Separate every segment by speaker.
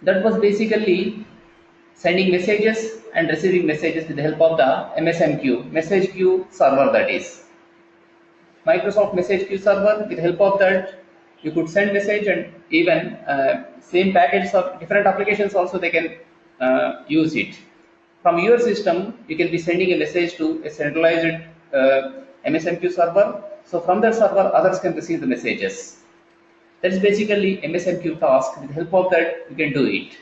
Speaker 1: That was basically sending messages and receiving messages with the help of the MSMQ, message queue server, that is. Microsoft Message Queue Server, with the help of that, you could send message, and even same package of different applications also they can use it. From your system, you can be sending a message to a centralized MSMQ server. So from that server, others can receive the messages. That is basically MSMQ task. With the help of that, you can do it.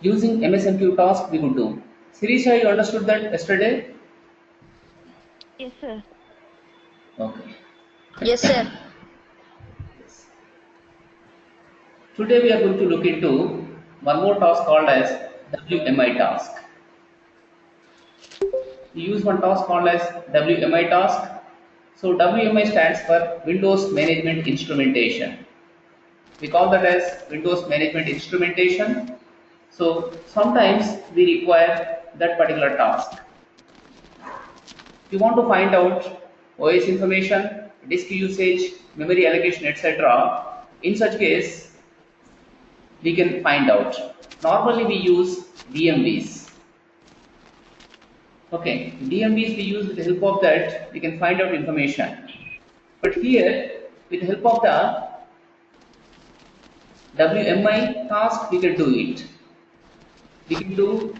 Speaker 1: Using MSMQ task, we could do. Sirisha, you understood that yesterday?
Speaker 2: Yes, sir.
Speaker 1: Okay.
Speaker 3: Yes, sir.
Speaker 1: Today we are going to look into one more task called as WMI task. We use one task called as WMI task. So WMI stands for Windows Management Instrumentation. We call that as Windows Management Instrumentation. So sometimes we require that particular task. You want to find out OS information, disk usage, memory allocation, etc. In such case, we can find out. Normally we use DMVs. Okay, DMVs we use. With the help of that, we can find out information. But here, with the help of the WMI task, we can do it. We can do,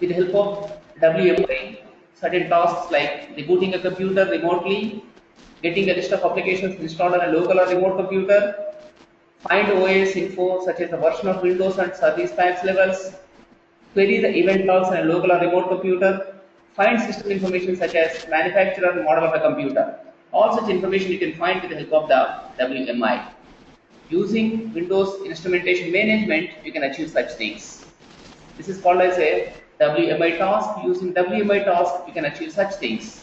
Speaker 1: with the help of WMI, certain tasks like rebooting a computer remotely, getting a list of applications installed on a local or remote computer, find OS info such as the version of Windows and service packs levels, query the event logs on a local or remote computer, find system information such as manufacturer and model of the computer. All such information you can find with the help of the WMI. Using Windows Instrumentation Management, you can achieve such things. This is called as a WMI task. Using WMI task, you can achieve such things.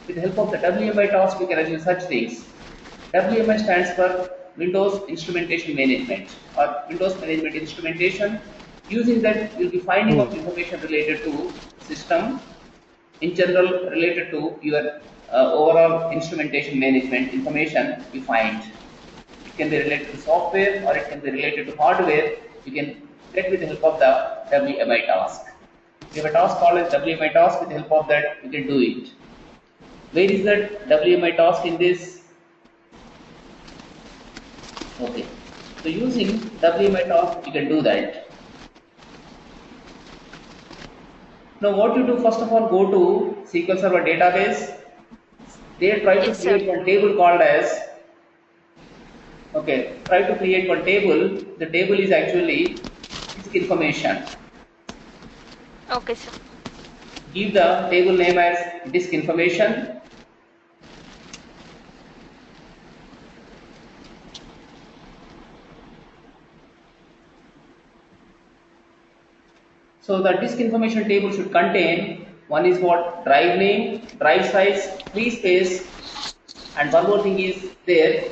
Speaker 1: With the help of the WMI task, you can achieve such things. WMI stands for Windows Instrumentation Management or Windows Management Instrumentation. Using that, you will be finding out information related to system, in general related to your overall instrumentation management information you find. It can be related to software or it can be related to hardware. You can get with the help of the WMI task. We have a task called as WMI task. With the help of that, you can do it. Where is that WMI task in this? Okay. So using WMI task, you can do that. Now what you do, first of all, go to SQL Server database. There try to create one table called as, okay, try to create one table. The table is actually disk information.
Speaker 2: Okay, sir.
Speaker 1: Give the table name as disk information. So the disk information table should contain, one is what, drive name, drive size, free space, and one more thing is there,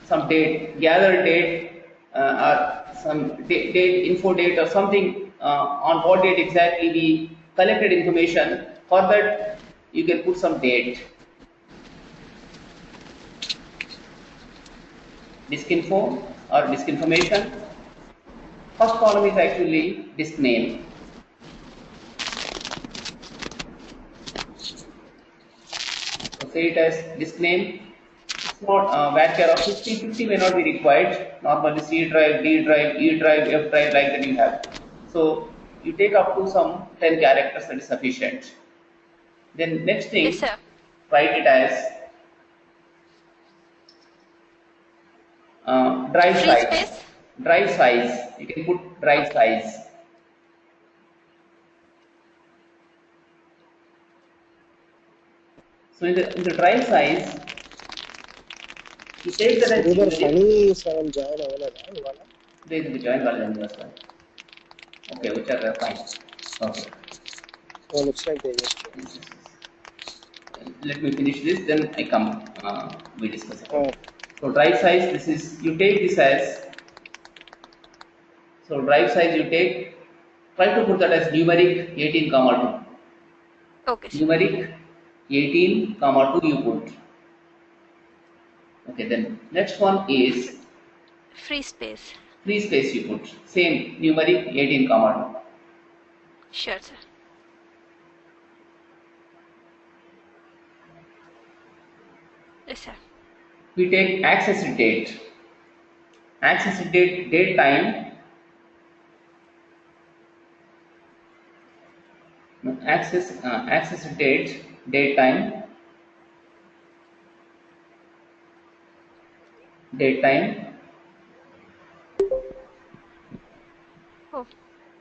Speaker 1: some date, gather date, or some date, info date, or something on what date exactly we collected information. For that, you can put some date. Disk info or disk information. First column is actually disk name. So say it as disk name. It's not varchar of 50. 50 may not be required. Normally C drive, D drive, E drive, F drive, like that you have. So you take up to some 10 characters, that is sufficient. Then next thing,
Speaker 2: Yes, sir.
Speaker 1: write it as drive
Speaker 2: Free
Speaker 1: size.
Speaker 2: space?
Speaker 1: Drive size. You can put drive size. So in the drive size, you take that as there is the join value as well. Okay, which are fine. Okay.
Speaker 4: looks like they just
Speaker 1: Let me finish this, then I come. We discuss it.
Speaker 4: Oh.
Speaker 1: So drive size. This is, you take this as. So drive size you take. Try to put that as numeric 18, 2.
Speaker 2: Okay, sir.
Speaker 1: Numeric 18, 2 you put. Okay, then next one is
Speaker 2: Free space.
Speaker 1: free space you put. Same numeric 18 comma 2.
Speaker 2: Sure, sir. Yes, sir.
Speaker 1: We take access date. Access date time. No, access date time, date time.
Speaker 2: Oh,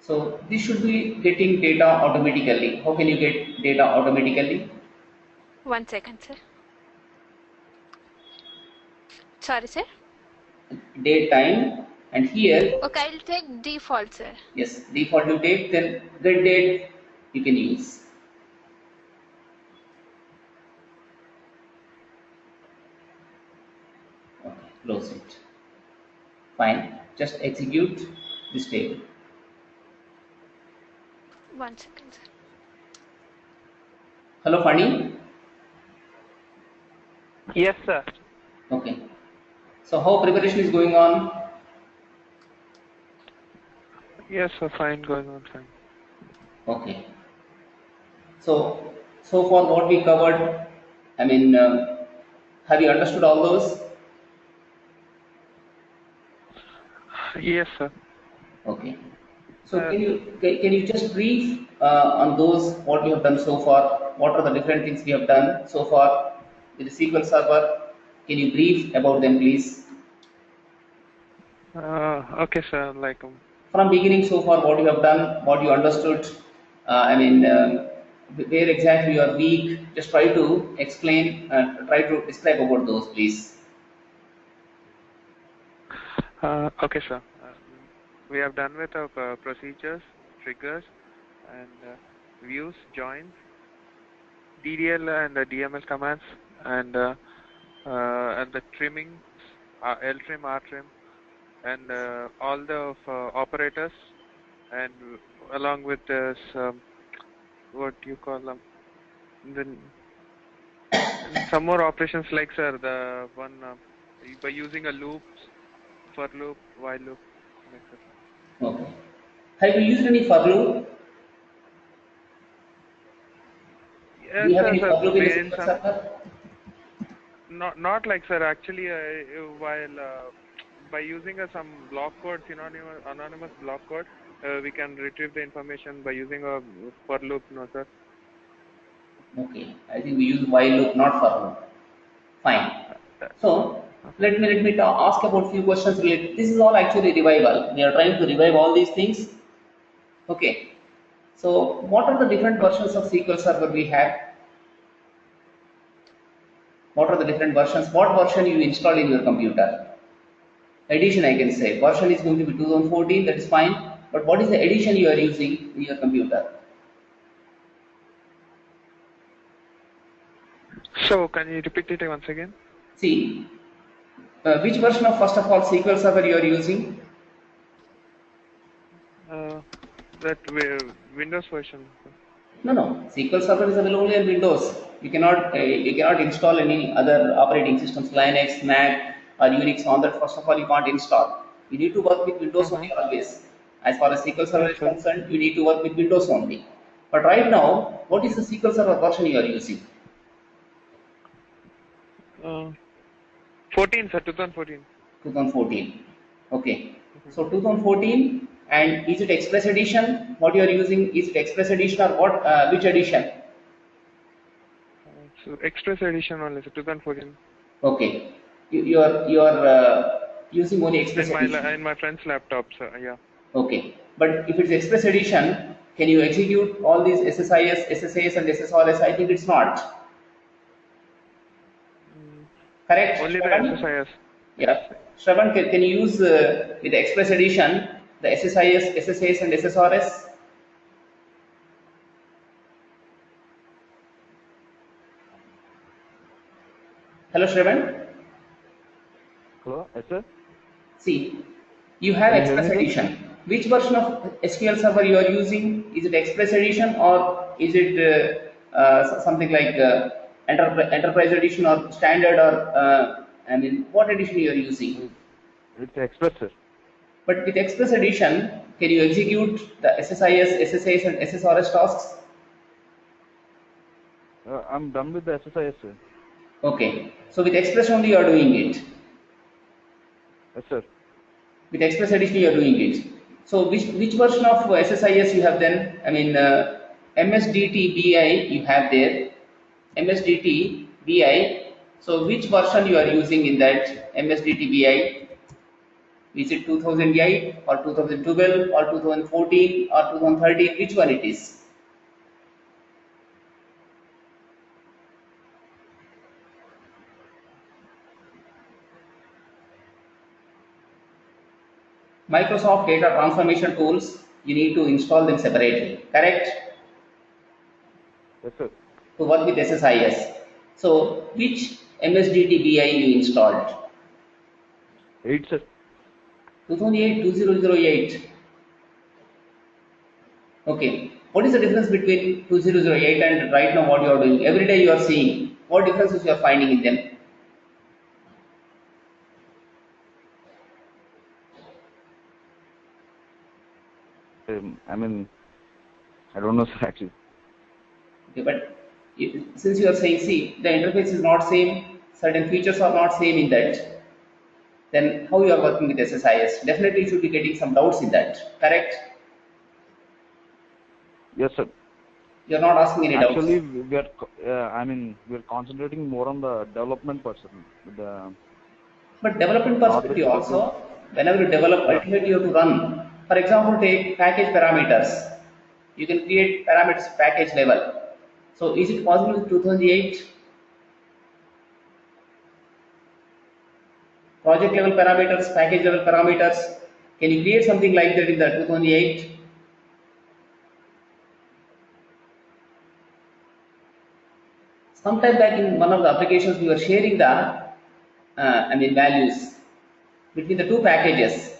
Speaker 1: So this should be getting data automatically. How can you get data automatically?
Speaker 2: 1 second, sir. Sorry, sir.
Speaker 1: Date time, and here,
Speaker 2: Okay, I'll take default, sir.
Speaker 1: yes, default you take, then get date you can use. Okay, close it. Fine. Just execute this table.
Speaker 2: 1 second, sir.
Speaker 1: Hello, Funny.
Speaker 3: Yes, sir.
Speaker 1: Okay. So how preparation is going on?
Speaker 3: Yes, sir. Fine, going on fine.
Speaker 1: Okay. So far what we covered, I mean, have you understood all those?
Speaker 3: Yes, sir.
Speaker 1: Okay. So
Speaker 3: Uh,
Speaker 1: can you just brief on those what we have done so far? What are the different things we have done so far with the SQL Server? Can you brief about them, please?
Speaker 3: okay, sir. Like,
Speaker 1: From beginning so far, what you have done, what you understood. I mean, where exactly you are weak. Just try to explain. Try to describe about those, please.
Speaker 3: okay, sir. We have done with our procedures, triggers, and views, joins, DDL and DML commands, and the trimmings, LTrim, RTrim, and all the operators, and along with this, what do you call them? Then and some more operations like, sir, the one by using a loops, for loop, while loop, like that.
Speaker 1: Okay. Have you used any for loop? Do
Speaker 3: Yes,
Speaker 1: you have
Speaker 3: sir,
Speaker 1: any
Speaker 3: sir.
Speaker 1: for loop in the
Speaker 3: In
Speaker 1: SQL
Speaker 3: some,
Speaker 1: Server?
Speaker 3: not like, sir. Actually, while by using some block code, anonymous block code, we can retrieve the information by using a for loop, no, sir.
Speaker 1: Okay. I think we use while loop, not for loop. Fine.
Speaker 3: Uh,
Speaker 1: So
Speaker 3: okay.
Speaker 1: let me ask about few questions related. This is all actually revival. We are trying to revive all these things. Okay. So what are the different versions of SQL Server we have? What are the different versions? What version you install in your computer? Edition I can say. Version is going to be 2014, that is fine. But what is the edition you are using in your computer?
Speaker 3: So, can you repeat it once again?
Speaker 1: See, which version of first of all SQL Server you are using?
Speaker 3: Uh, that Windows version, sir.
Speaker 1: No, no. SQL Server is available only on Windows. You cannot install any other operating systems, Linux, Mac, or Unix on that. First of all, you can't install. You need to work with Windows only always. As far as SQL Server
Speaker 3: Yes,
Speaker 1: is
Speaker 3: sir.
Speaker 1: concerned, you need to work with Windows only. But right now, what is the SQL Server version you are using?
Speaker 3: Uh, 14, sir. 2014.
Speaker 1: 2014. Okay.
Speaker 3: Mhm.
Speaker 1: So 2014, and is it Express Edition? What you are using, is it Express Edition or what? Which edition?
Speaker 3: So Express Edition only, sir. 2014.
Speaker 1: Okay. You are using only Express Edition.
Speaker 3: In my friend's laptop, sir. Yeah.
Speaker 1: Okay. But if it's Express Edition, can you execute all these SSIS, SSAS, and SSRS? I think it's not.
Speaker 3: Mm,
Speaker 1: Correct,
Speaker 3: only the
Speaker 1: Shravan?
Speaker 3: SSIS. Yes.
Speaker 1: Yeah. Shravan, can you use with the Express Edition the SSIS, SSAS, and SSRS? Hello, Shravan.
Speaker 5: Hello, yes sir.
Speaker 1: See, you have
Speaker 5: Can you hear
Speaker 1: Express
Speaker 5: me, sir?
Speaker 1: Edition. Which version of SQL Server you are using? Is it Express Edition or is it something like Enterprise Edition or Standard or I mean, what edition you are using?
Speaker 5: It's Express, sir.
Speaker 1: But with Express edition, can you execute the SSIS, SSIS, and SSRS tasks?
Speaker 5: I'm done with the SSIS, sir.
Speaker 1: Okay. So with Express only you are doing it.
Speaker 5: Yes, sir.
Speaker 1: With Express edition you are doing it. So which version of SSIS you have then? I mean, MSDT BI you have there. MSDT BI. So which version you are using in that MSDT BI? Is it 2008 or 2012 or 2014 or 2013? Which one it is? Microsoft data transformation tools, you need to install them separately, correct?
Speaker 5: Yes, sir.
Speaker 1: To work with SSIS. So which MSDT BI you installed?
Speaker 5: 8, sir.
Speaker 1: 2008, 2008. Okay. What is the difference between 2008 and right now what you are doing? Every day you are seeing. What differences you are finding in them?
Speaker 5: I mean, I don't know, sir, actually.
Speaker 1: Okay, but since you are saying, see, the interface is not same, certain features are not same in that, then how you are working with SSIS? Definitely you should be getting some doubts in that, correct?
Speaker 5: Yes, sir.
Speaker 1: You are not asking any doubts.
Speaker 5: Actually, we're concentrating more on the development person.
Speaker 1: But development
Speaker 5: Not with
Speaker 1: perspective
Speaker 5: working.
Speaker 1: also, whenever you develop,
Speaker 5: Yeah.
Speaker 1: ultimately you have to run. For example, take package parameters. You can create parameters package level. So is it possible with 2008 project level parameters, package level parameters? Can you create something like that in the 2008? Sometime back in one of the applications, we were sharing the, values between the two packages.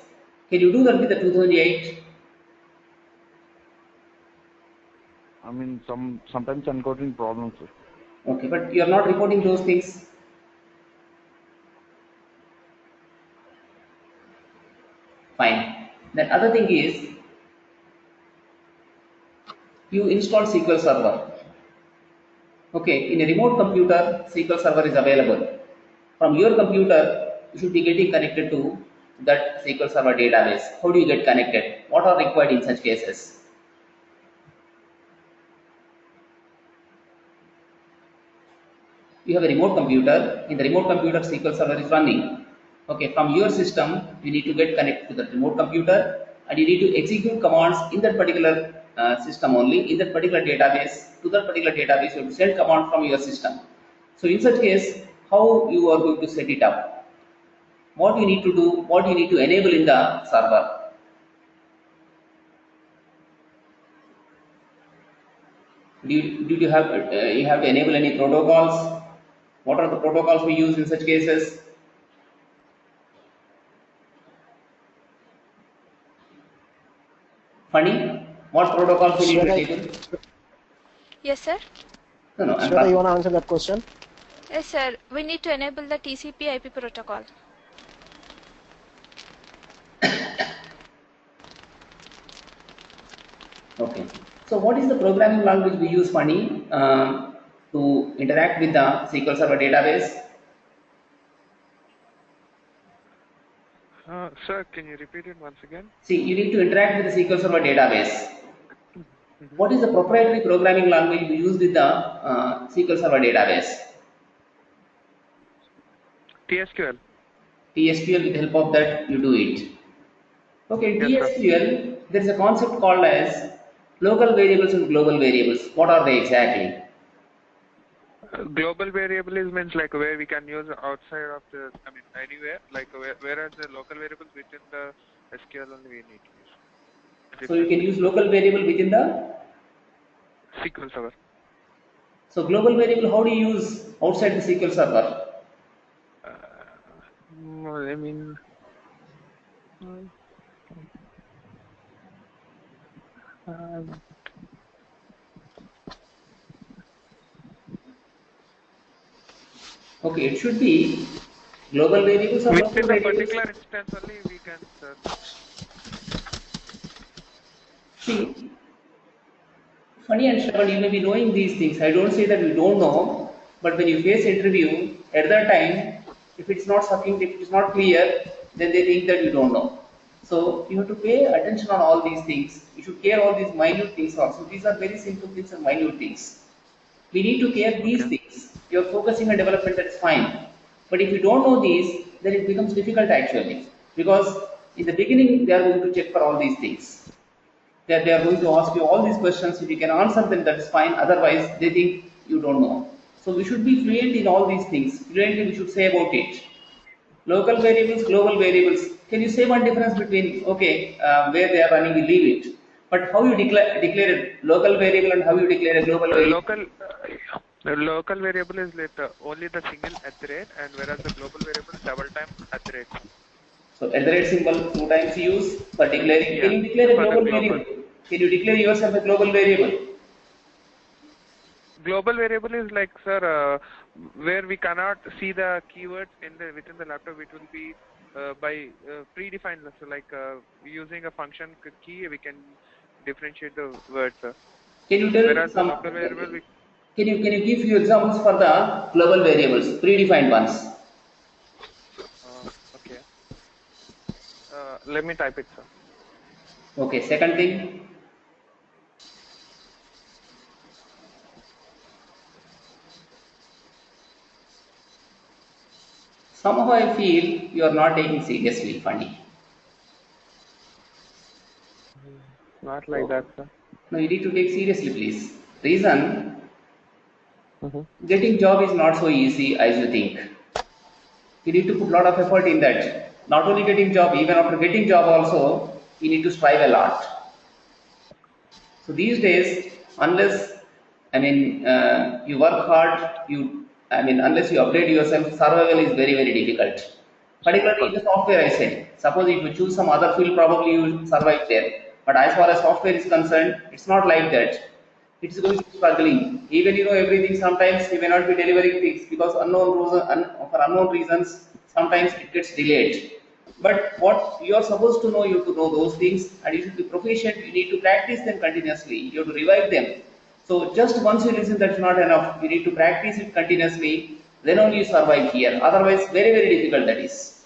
Speaker 1: Can you do that with the 2008?
Speaker 5: I mean, sometimes encoding problems, sir.
Speaker 1: Okay, but you are not reporting those things. Fine. Then other thing is you install SQL Server. Okay, in a remote computer, SQL Server is available. From your computer, you should be getting connected to that SQL Server database. How do you get connected? What are required in such cases? You have a remote computer. In the remote computer, SQL Server is running. Okay, from your system, you need to get connected to the remote computer and you need to execute commands in that particular system only, in that particular database. To that particular database, you have to send command from your system. So in such case, how you are going to set it up? What you need to do, what you need to enable in the server. Did you have to enable any protocols? What are the protocols we use in such cases? Funny, what protocols we need to
Speaker 4: Shweta,
Speaker 1: enable?
Speaker 2: Yes, sir.
Speaker 1: No, I'm
Speaker 4: Shweta, you
Speaker 1: talking.
Speaker 4: want to answer that question?
Speaker 2: Yes, sir. We need to enable the TCP/IP protocol.
Speaker 1: Okay. So what is the programming language we use, Funny, to interact with the SQL Server database?
Speaker 3: Sir, can you repeat it once again?
Speaker 1: See, you need to interact with the SQL Server database.
Speaker 3: Mm-hmm.
Speaker 1: What is the proprietary programming language we use with the SQL Server database?
Speaker 3: TSQL.
Speaker 1: TSQL, with the help of that, you do it. Okay, in
Speaker 3: Yes, sir.
Speaker 1: TSQL, there is a concept called as local variables and global variables. What are they exactly?
Speaker 3: Global variable is means like where we can use outside of the, I mean, anywhere, like whereas the local variables within the SQL only we need to use.
Speaker 1: So you
Speaker 3: Different
Speaker 1: can use local variable within the.
Speaker 3: SQL Server.
Speaker 1: So global variable, how do you use outside the SQL Server?
Speaker 3: I mean, um,
Speaker 1: Okay, it should be Global variables or local
Speaker 3: Within a
Speaker 1: variables?
Speaker 3: particular instance only we can, sir.
Speaker 1: See, funny and Shravan, you may be knowing these things. I don't say that you don't know, but when you face interview, at that time, if it's not something, if it's not clear, then they think that you don't know. So you have to pay attention on all these things. You should care all these minute things also. These are very simple things and minute things. We need to care these
Speaker 3: Okay.
Speaker 1: things. You're focusing on development, that's fine. But if you don't know these, then it becomes difficult actually. Because in the beginning, they are going to check for all these things. They are going to ask you all these questions. If you can answer them, that's fine. Otherwise, they think you don't know. So we should be fluent in all these things. Fluently, we should say about it. Local variables, global variables. Can you say one difference between, okay, where they are running, we leave it. But how you declare a local variable and how you declare a global variable?
Speaker 3: The local variable is only the single at the rate, and whereas the global variable is double time at the rate.
Speaker 1: So at the rate symbol two times use for declaring. Can
Speaker 3: Yeah,
Speaker 1: you declare a
Speaker 3: for the
Speaker 1: global
Speaker 3: global.
Speaker 1: variable? Can you declare yourself a global variable?
Speaker 3: Global variable is like, sir, where we cannot see the keywords within the laptop. It will be by predefined. So like using a function key, we can differentiate the words, sir.
Speaker 1: Can you tell
Speaker 3: Whereas the
Speaker 1: some?
Speaker 3: local variable,
Speaker 1: Can you give few examples for the global variables, predefined ones?
Speaker 3: okay. Let me type it, sir.
Speaker 1: Okay. Second thing, somehow I feel you are not taking seriously, funny.
Speaker 3: Not like
Speaker 1: So
Speaker 3: that, sir.
Speaker 1: no, you need to take seriously, please. Reason:
Speaker 3: Mm-hmm.
Speaker 1: getting job is not so easy as you think. You need to put a lot of effort in that. Not only getting job, even after getting job also, you need to strive a lot. So these days, unless you work hard, unless you update yourself, survival is very very difficult. Particularly in the software, I said. Suppose if you choose some other field, probably you will survive there. But as far as software is concerned, it's not like that. It's going to be struggling. Even you know everything, sometimes you may not be delivering things because for unknown reasons, sometimes it gets delayed. But what you are supposed to know, you have to know those things and you should be proficient. You need to practice them continuously. You have to revive them. So just once you listen, that's not enough. You need to practice it continuously. Then only you survive here. Otherwise, very, very difficult that is.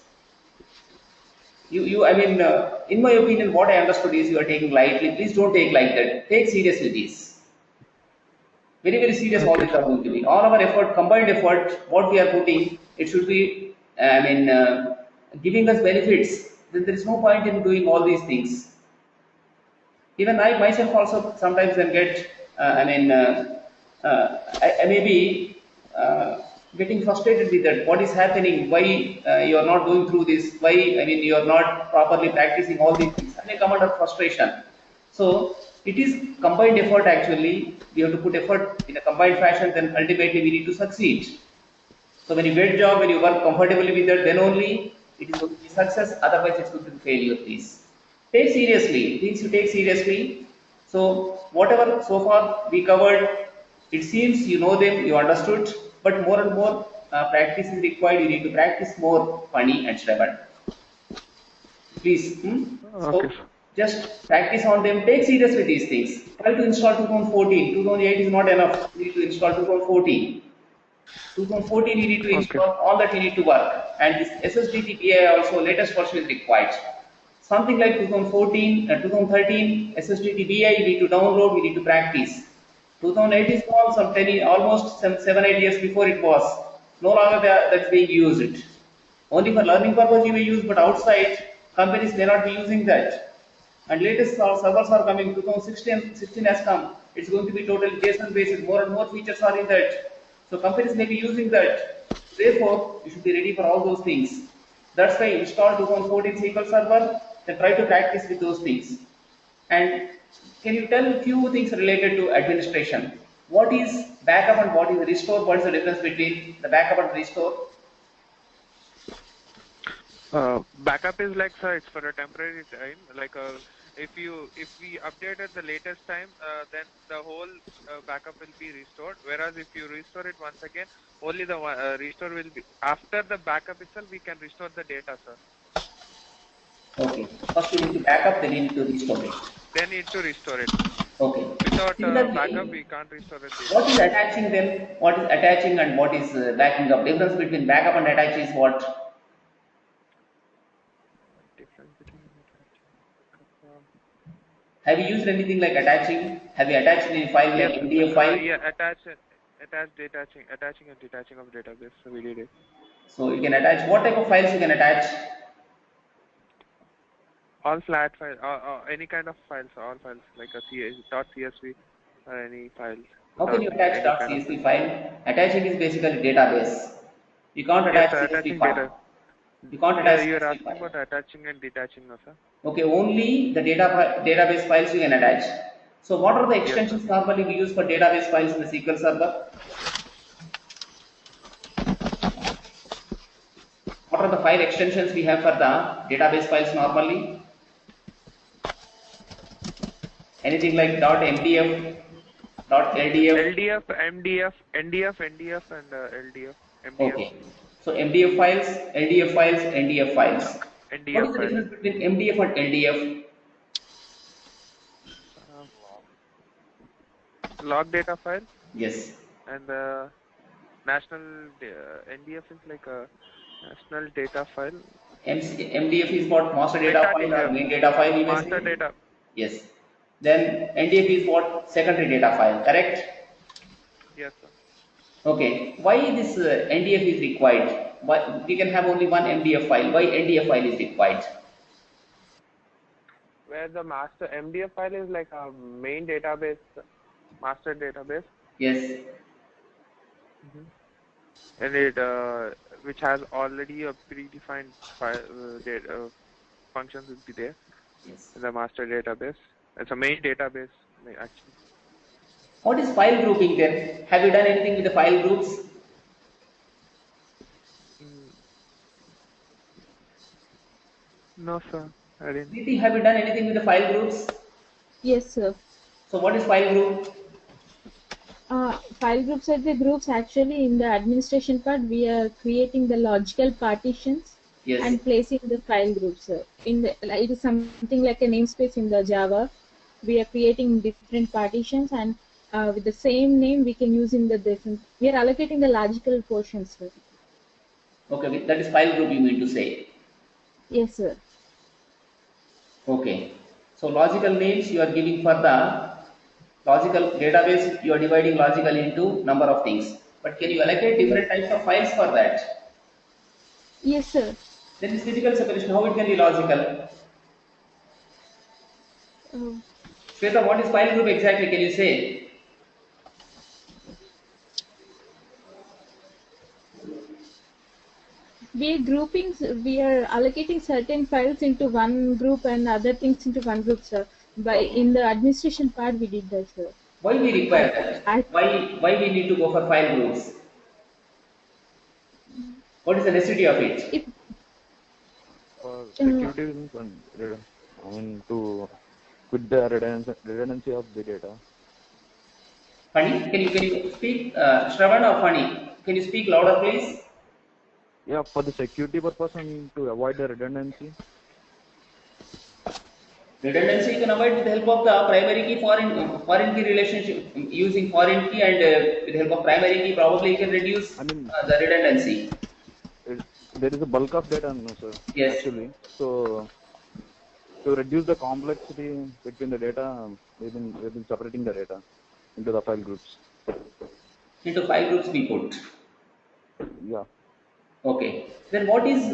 Speaker 1: In my opinion, what I understood is you are taking lightly. Please don't take like that. Take seriously this. Very, very serious all
Speaker 3: Okay,
Speaker 1: these are
Speaker 3: sir.
Speaker 1: going to be. All our effort, combined effort, what we are putting, it should be, giving us benefits. Then there is no point in doing all these things. Even I myself also sometimes then get, I may be getting frustrated with that. What is happening? Why you are not going through this? Why, you are not properly practicing all these things? I may come under frustration. So it is combined effort actually. We have to put effort in a combined fashion, then ultimately we need to succeed. So when you get job, when you work comfortably with that, then only it is going to be success. Otherwise, it's going to be failure. Please take seriously things you take seriously. So whatever so far we covered, it seems you know them, you understood, but more and more practice is required. You need to practice more, funny and Shravan. Please.
Speaker 3: Okay,
Speaker 1: So
Speaker 3: sir.
Speaker 1: just practice on them. Take seriously these things. Try to install 2014. 2008 is not enough. You need to install 2014. 2014 you need to
Speaker 3: Okay.
Speaker 1: install, all that you need to work, and this SSDTPI also latest version is required. Something like 2014, 2013 SSDTPI you need to download, we need to practice. 2008 is gone, some 10, almost some 7-8 years before it was. No longer that's being used. Only for learning purpose you may use, but outside companies may not be using that. And latest servers are coming. 2016 has come. It's going to be totally JSON based. More and more features are in that. So companies may be using that. Therefore, you should be ready for all those things. That's why install 2014 SQL Server. Then try to practice with those things. And can you tell a few things related to administration? What is backup and what is restore? What is the difference between the backup and restore?
Speaker 3: Backup is like, sir, it's for a temporary time. Like If we updated the latest time, then the whole backup will be restored. Whereas if you restore it once again, only the restore will be after the backup itself. We can restore the data, sir.
Speaker 1: Okay. First you need to back up, then you need to restore it.
Speaker 3: Then need to restore it.
Speaker 1: Okay.
Speaker 3: Without
Speaker 1: Similarly,
Speaker 3: backup, we can't restore the data.
Speaker 1: what is attaching then? What is attaching and what is backing up? Difference between backup and attach is what?
Speaker 3: Difference between backup.
Speaker 1: Have you used anything like attaching? Have you attached any file like
Speaker 3: Yes,
Speaker 1: MDF file?
Speaker 3: yeah, attaching and detaching of database. So we did it.
Speaker 1: So you can attach. What type of files you can attach?
Speaker 3: All flat files, any kind of files, all files like a .csv or any files.
Speaker 1: How can you attach
Speaker 3: Any kind of
Speaker 1: .csv file? Attaching is basically database. You can't attach
Speaker 3: yes, sir,
Speaker 1: CSV
Speaker 3: attaching
Speaker 1: file.
Speaker 3: data.
Speaker 1: You can't
Speaker 3: Yeah,
Speaker 1: attach
Speaker 3: you are
Speaker 1: CSV
Speaker 3: asking
Speaker 1: file.
Speaker 3: about attaching and detaching, no, sir?
Speaker 1: Okay, only the database files you can attach. So what are the
Speaker 3: Yes, sir.
Speaker 1: extensions normally we use for database files in the SQL Server? What are the file extensions we have for the database files normally? Anything like .mdf, .ldf?
Speaker 3: LDF, MDF, NDF, NDF, and LDF, MDF,
Speaker 1: Okay. So MDF files, LDF files, NDF files. What is
Speaker 3: NDF
Speaker 1: the
Speaker 3: file.
Speaker 1: difference between MDF and LDF?
Speaker 3: Log data file
Speaker 1: Yes.
Speaker 3: and NDF is like a national data file.
Speaker 1: MDF is what? Master data file or main data file you may
Speaker 3: Master
Speaker 1: say?
Speaker 3: data.
Speaker 1: Yes. Then NDF is what? Secondary data file, correct?
Speaker 3: Yes, sir.
Speaker 1: Okay. Why this NDF is required? Why we can have only one MDF file? Why NDF file is required?
Speaker 3: Where the master MDF file is like a main database, master database,
Speaker 1: Yes.
Speaker 3: and it which has already a predefined file functions will be there
Speaker 1: Yes.
Speaker 3: in the master database. It's a main database actually.
Speaker 1: What is file grouping then? Have you done anything with the file groups?
Speaker 3: No, sir, I didn't.
Speaker 1: Preeti, have you done anything with the file groups?
Speaker 2: Yes, sir.
Speaker 1: So what is file group?
Speaker 2: File groups are the groups actually in the administration part. We are creating the logical partitions
Speaker 1: Yes.
Speaker 2: and placing the file groups. It is something like a namespace in the Java. We are creating different partitions and with the same name we can use in the different. We are allocating the logical portions. Sir.
Speaker 1: Okay, that is file group you mean to say.
Speaker 2: Yes, sir.
Speaker 1: Okay. So logical names you are giving for the logical database, you are dividing logical into number of things. But can you allocate different types of files for that?
Speaker 2: Yes, sir.
Speaker 1: Then this physical separation, how it can be logical? Shweta, what is file group exactly? Can you say?
Speaker 2: We are grouping, we are allocating certain files into one group and other things into one group, sir. In the administration part, we did that, sir.
Speaker 1: Why we require that? Why we need to go for file groups? What is the necessity of it?
Speaker 5: For security reasons and to quit the redundancy of the data.
Speaker 1: Funny, can you speak Shravan or Funny? Can you speak louder, please?
Speaker 5: Yeah, for the security purpose and to avoid the redundancy.
Speaker 1: Redundancy you can avoid with the help of the primary key foreign key relationship. Using foreign key and with the help of primary key, probably you can reduce the redundancy.
Speaker 5: There is a bulk of data, no, sir.
Speaker 1: Yes.
Speaker 5: Actually, so to reduce the complexity between the data, we've been separating the data into the file groups.
Speaker 1: Into file groups we put.
Speaker 5: Yeah.
Speaker 1: Okay. Then what is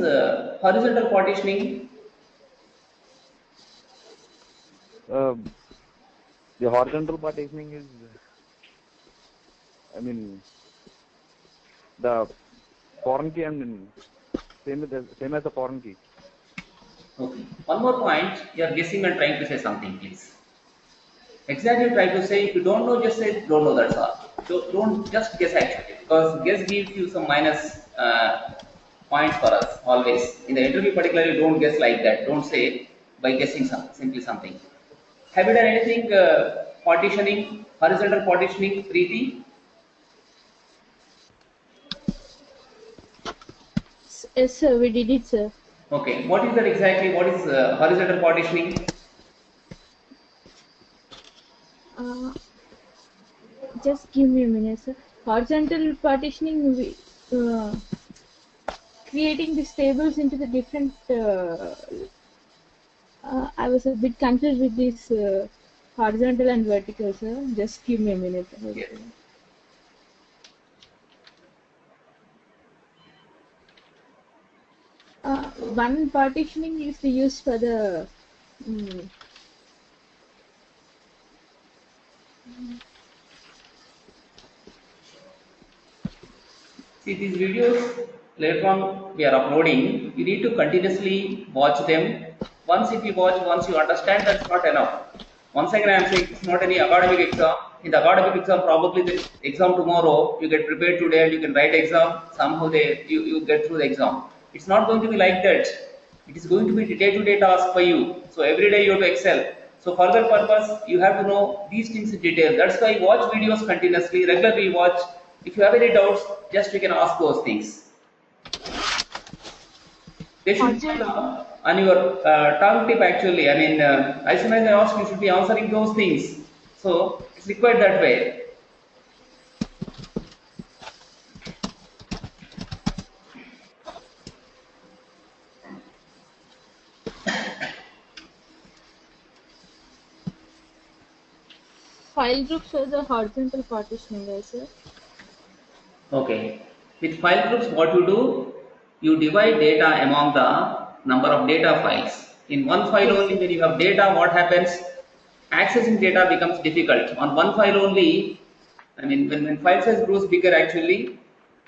Speaker 1: horizontal partitioning?
Speaker 5: The horizontal partitioning is, the foreign key same as the foreign key.
Speaker 1: Okay. One more point. You are guessing and trying to say something, please. Exactly try to say. If you don't know, just say don't know. That's all. So don't just guess actually, because guess gives you some minus points for us always. In the interview, particularly, don't guess like that. Don't say by guessing simply something. Have you done anything partitioning, horizontal partitioning, Preeti?
Speaker 2: Yes, sir. We did it, sir.
Speaker 1: Okay, what is that exactly? What is horizontal partitioning?
Speaker 2: Uh, just give me a minute, sir. Horizontal partitioning, creating these tables into the different. I was a bit confused with this horizontal and vertical, sir. Just give me a minute.
Speaker 1: Yes.
Speaker 2: One partitioning is used for the. Mm,
Speaker 1: See these videos later on we are uploading. You need to continuously watch them. Once if you watch, once you understand, that's not enough. Once again, I am saying it's not any academic exam. In the academic exam, probably the exam tomorrow, you get prepared today and you can write exam. Somehow you get through the exam. It's not going to be like that. It is going to be day-to-day task for you. So every day you have to excel. So for that purpose, you have to know these things in detail. That's why watch videos continuously, regularly watch. If you have any doubts, just you can ask those things. They should be on your tongue tip actually. I mean, as soon as I ask, you should be answering those things. So it's required that way.
Speaker 2: file groups are the horizontal partitioning, right, sir?
Speaker 1: Okay. With file groups, what you do, you divide data among the number of data files. In one file
Speaker 2: Yes,
Speaker 1: only,
Speaker 2: sir.
Speaker 1: when you have data, what happens? Accessing data becomes difficult. On one file only, I mean, when file size grows bigger, actually,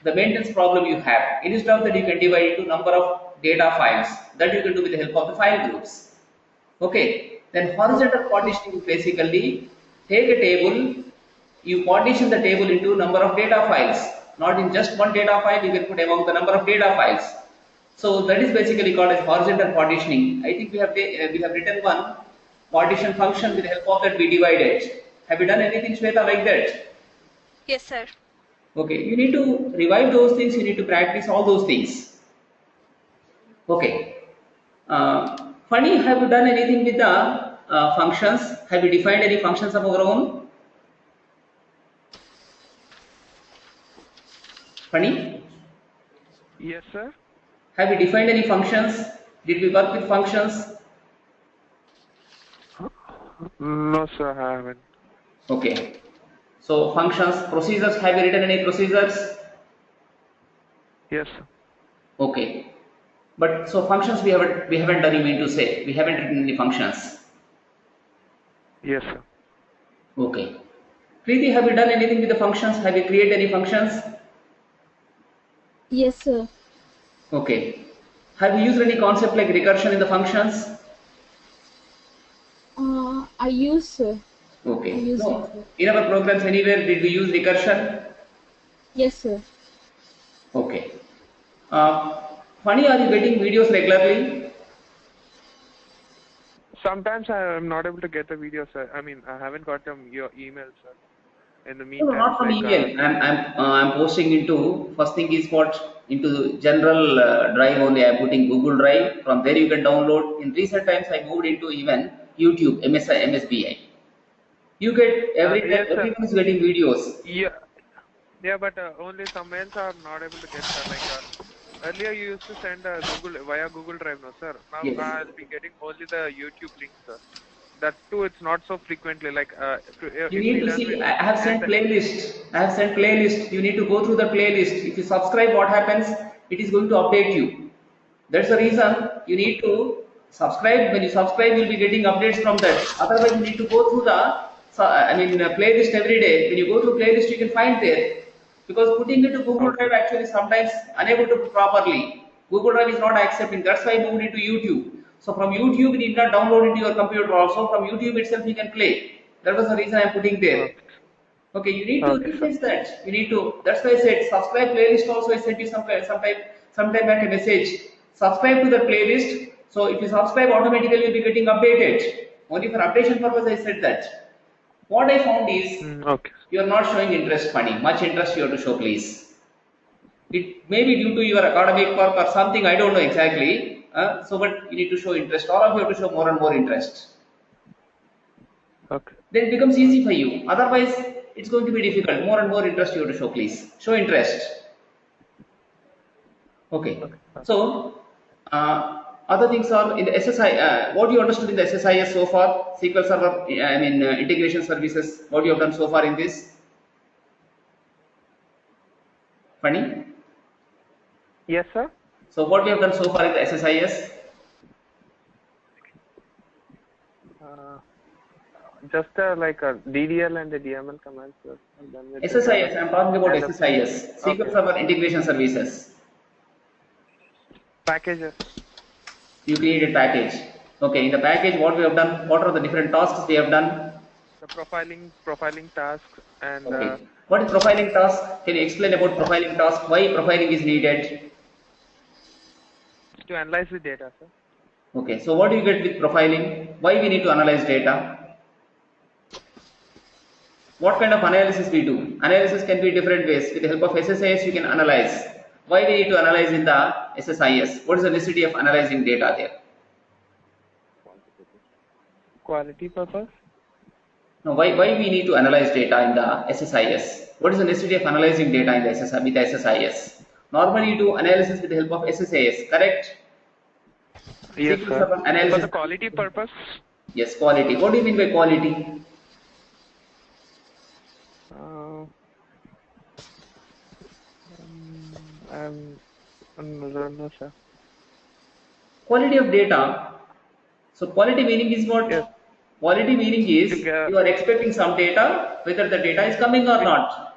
Speaker 1: the maintenance problem you have. Instead of that, you can divide into number of data files. That you can do with the help of the file groups. Okay. Then horizontal partitioning basically take a table, you partition the table into number of data files. Not in just one data file, you can put among the number of data files. So that is basically called as horizontal partitioning. I think we have written one partition function with the help of that we divide it. Have you done anything, Shweta, like that?
Speaker 6: Yes, sir.
Speaker 1: Okay, you need to revive those things, you need to practice all those things. Okay. Funny, have you done anything with the functions? Have you defined any functions of our own? Funny,
Speaker 3: Yes, sir.
Speaker 1: have you defined any functions? Did we work with functions?
Speaker 3: No, sir, I haven't.
Speaker 1: Okay. So functions, procedures, have you written any procedures?
Speaker 3: Yes, sir.
Speaker 1: Okay. But so functions we haven't done, you mean to say. We haven't written any functions.
Speaker 3: Yes, sir.
Speaker 1: Okay. Preeti, have you done anything with the functions? Have you created any functions?
Speaker 2: Yes, sir.
Speaker 1: Okay. Have you used any concept like recursion in the functions?
Speaker 2: I use I
Speaker 1: Okay.
Speaker 2: use it,
Speaker 1: No.
Speaker 2: sir.
Speaker 1: In our programs anywhere did we use recursion?
Speaker 2: Yes, sir.
Speaker 1: Okay. Uh, Funny, are you getting videos regularly?
Speaker 3: Sometimes I am not able to get the video, sir. I mean, I haven't got your email, sir. In the
Speaker 1: No, no,
Speaker 3: meantime,
Speaker 1: not from
Speaker 3: like,
Speaker 1: email. I'm posting into first thing is what into general drive only. I'm putting Google Drive. From there you can download. In recent times, I moved into even YouTube, MSBI. You get every time
Speaker 3: yes, sir.
Speaker 1: everyone is getting videos.
Speaker 3: Yeah, yeah, but only some mails are not able to get, sir. Like, earlier you used to send Google via Google Drive, no, sir. Now
Speaker 1: Yes.
Speaker 3: I'll be getting only the YouTube link, sir. That too, it's not so frequently. Like,
Speaker 1: You
Speaker 3: if
Speaker 1: need
Speaker 3: we
Speaker 1: to
Speaker 3: done
Speaker 1: see.
Speaker 3: with
Speaker 1: I have sent
Speaker 3: and
Speaker 1: playlist. I have sent playlist. You need to go through the playlist. If you subscribe, what happens? It is going to update you. That's the reason you need to subscribe. When you subscribe, you'll be getting updates from that. Otherwise, you need to go through the, playlist every day. When you go to playlist, you can find there. Because putting it to Google
Speaker 3: okay,
Speaker 1: Drive actually sometimes unable to put properly. Google Drive is not accepting. That's why I moved into YouTube. So from YouTube, you need not download into your computer also. From YouTube itself, you can play. That was the reason I'm putting there.
Speaker 3: okay,
Speaker 1: Okay, you need to
Speaker 3: okay, sir.
Speaker 1: refresh that. You need to. That's why I said subscribe playlist. Also, I sent you sometime back a message. Subscribe to the playlist. So if you subscribe, automatically you'll be getting updated. Only for updation purpose I said that. What I found is
Speaker 3: Okay.
Speaker 1: you are not showing interest, funny. Much interest you have to show, please. It may be due to your academic work or something, I don't know exactly. But you need to show interest. All of you have to show more and more interest.
Speaker 3: Okay.
Speaker 1: Then it becomes easy for you. Otherwise, it's going to be difficult. More and more interest you have to show, please. Show interest. Okay. So, other things are in the SSI. What you understood in the SSIS so far? SQL Server, integration services. What you have done so far in this? Funny.
Speaker 3: Yes, sir.
Speaker 1: So, what you have done so far in the SSIS?
Speaker 3: Just like a DDL and the DML commands. Sir.
Speaker 1: SSIS. I am talking about SSIS. SQL
Speaker 3: Okay.
Speaker 1: Server integration services.
Speaker 3: Packages.
Speaker 1: You create a package. Okay. In the package, what we have done? What are the different tasks we have done?
Speaker 3: The profiling tasks and
Speaker 1: Okay. What is profiling task? Can you explain about profiling task? Why profiling is needed?
Speaker 3: to analyze the data, sir.
Speaker 1: Okay. So what do you get with profiling? Why we need to analyze data? What kind of analysis we do? Analysis can be different ways. With the help of SSIS, you can analyze. Why we need to analyze in the SSIS? What is the necessity of analyzing data there?
Speaker 3: Quality purpose.
Speaker 1: Now, why we need to analyze data in the SSIS? What is the necessity of analyzing data in the SSIS with the SSIS? Normally, you do analysis with the help of SSIS, correct?
Speaker 3: Yes,
Speaker 1: SQL
Speaker 3: sir.
Speaker 1: Server analysis.
Speaker 3: For the quality purpose.
Speaker 1: Yes, quality. What do you mean by quality?
Speaker 3: I don't know, sir.
Speaker 1: Quality of data. So quality meaning is what?
Speaker 3: Yes.
Speaker 1: Quality meaning is you are expecting some data, whether the data is coming or not.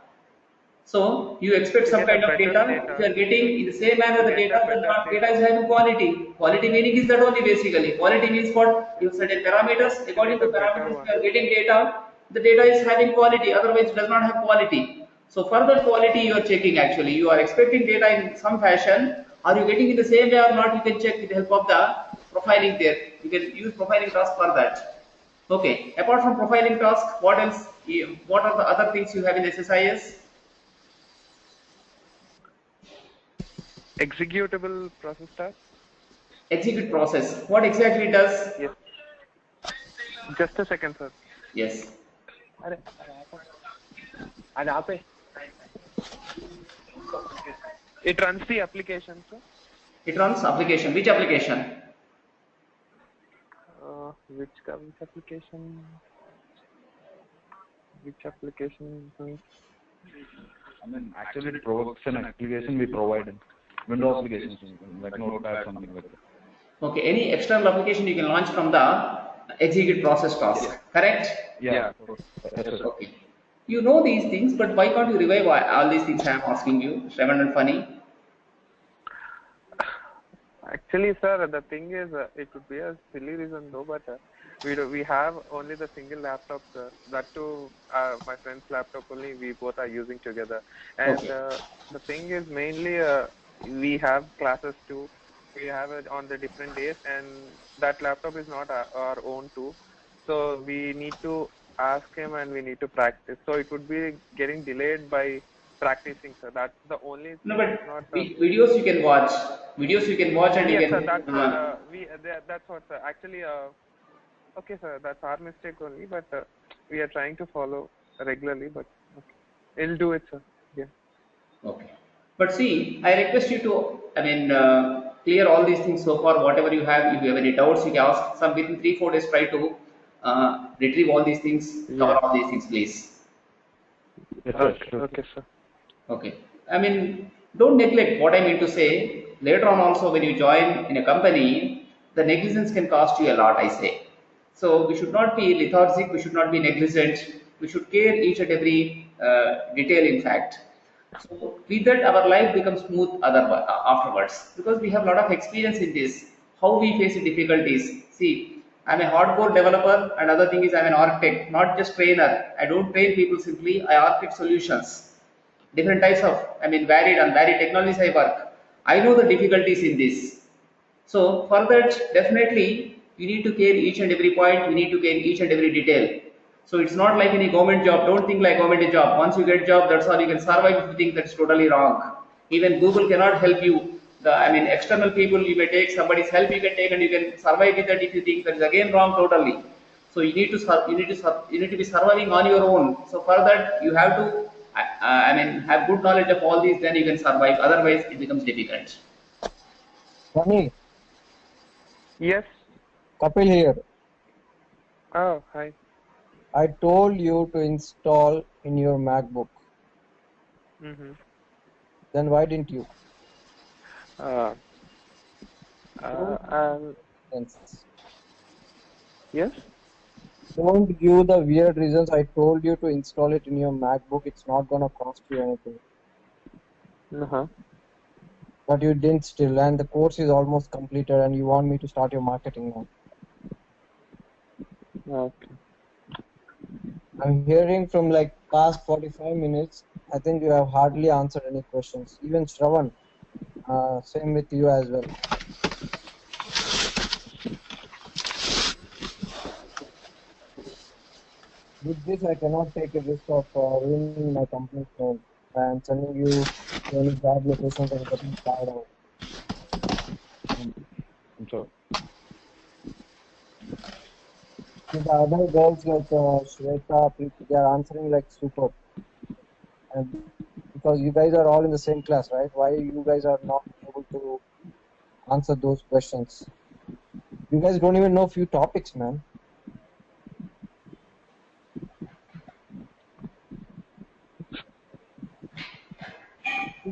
Speaker 1: So you expect some kind of data. If you are getting in the same manner the data, then not data is having quality. Quality meaning is that only basically. Quality means what? You have certain parameters. According to parameters, you are getting data. The data is having quality. Otherwise, it does not have quality. So further quality you are checking actually. You are expecting data in some fashion. Are you getting in the same way or not? You can check with the help of the profiling there. You can use profiling task for that. Okay. Apart from profiling task, what else? What are the other things you have in SSIS?
Speaker 3: Executable process task.
Speaker 1: Execute process. What exactly it does?
Speaker 3: Yes. Just a second, sir.
Speaker 1: Yes.
Speaker 3: It runs the application, sir.
Speaker 1: It runs application. Which application?
Speaker 3: Which application? Which application?
Speaker 5: I mean, actually, it provokes an application we provided. Windows applications, like Notepad, something like that.
Speaker 1: Okay. Any external application you can launch from the execute process task. Correct?
Speaker 5: Yeah. Yes, sir.
Speaker 1: Okay. You know these things, but why can't you revive all these things I am asking you? Shravan and Funny.
Speaker 3: Actually, sir, the thing is, it could be a silly reason though, but we have only the single laptop, sir. That too, my friend's laptop only. We both are using together, and
Speaker 1: Okay.
Speaker 3: the thing is mainly we have classes too. We have it on the different days, and that laptop is not our own too. So we need to ask him, and we need to practice. So it would be getting delayed by practicing, sir. That's the only thing.
Speaker 1: No, but
Speaker 3: Not
Speaker 1: videos you can watch. Videos you can watch and you
Speaker 3: yes,
Speaker 1: can.
Speaker 3: sir. That's what that's what, sir. Actually, okay, sir. That's our mistake only, but we are trying to follow regularly. But okay. We'll do it, sir. Yeah.
Speaker 1: Okay. But see, I request you to, clear all these things so far. Whatever you have, if you have any doubts, you can ask. Some within 3-4 days, try to retrieve all these things, cover
Speaker 3: Yeah.
Speaker 1: all these things, please.
Speaker 5: Yes, sir.
Speaker 3: Okay,
Speaker 5: Sure.
Speaker 3: okay, sir.
Speaker 1: Okay. Don't neglect what I mean to say. Later on, also, when you join in a company, the negligence can cost you a lot, I say. So, we should not be lethargic, we should not be negligent, we should care each and every detail, in fact. So, with that, our life becomes smooth afterwards because we have a lot of experience in this, how we face difficulties. See, I'm a hardcore developer, and other thing is I'm an architect, not just trainer. I don't train people simply, I architect solutions different types of varied and varied technologies I work. I know the difficulties in this. So for that, definitely you need to care each and every point. You need to care each and every detail. So it's not like any government job. Don't think like government job. Once you get job, that's all you can survive. If you think that's totally wrong. Even Google cannot help you. External people, you may take somebody's help. You can take and you can survive with that. If you think that is again wrong, totally. So you need to be surviving on your own. So for that, you have to have good knowledge of all these. Then you can survive. Otherwise, it becomes difficult.
Speaker 4: Funny,
Speaker 3: Yes.
Speaker 4: Kapil here.
Speaker 3: Oh, hi.
Speaker 4: I told you to install in your MacBook.
Speaker 3: Mm-hmm.
Speaker 4: Then why didn't you?
Speaker 3: Uh,
Speaker 4: Yes.
Speaker 3: yes.
Speaker 4: Don't give the weird reasons. I told you to install it in your MacBook. It's not gonna cost you anything.
Speaker 3: Uh-huh.
Speaker 4: But you didn't still, and the course is almost completed, and you want me to start your marketing now.
Speaker 3: Okay.
Speaker 4: I'm hearing from like past 45 minutes. I think you have hardly answered any questions. Even Shravan, same with you as well. With this, I cannot take a risk of ruining my company's name. I am sending you to any job locations and getting fired out.
Speaker 5: I'm sorry.
Speaker 4: The other girls like Shweta, Preeti, they are answering like super. And because you guys are all in the same class, right? Why you guys are not able to answer those questions? You guys don't even know few topics, man.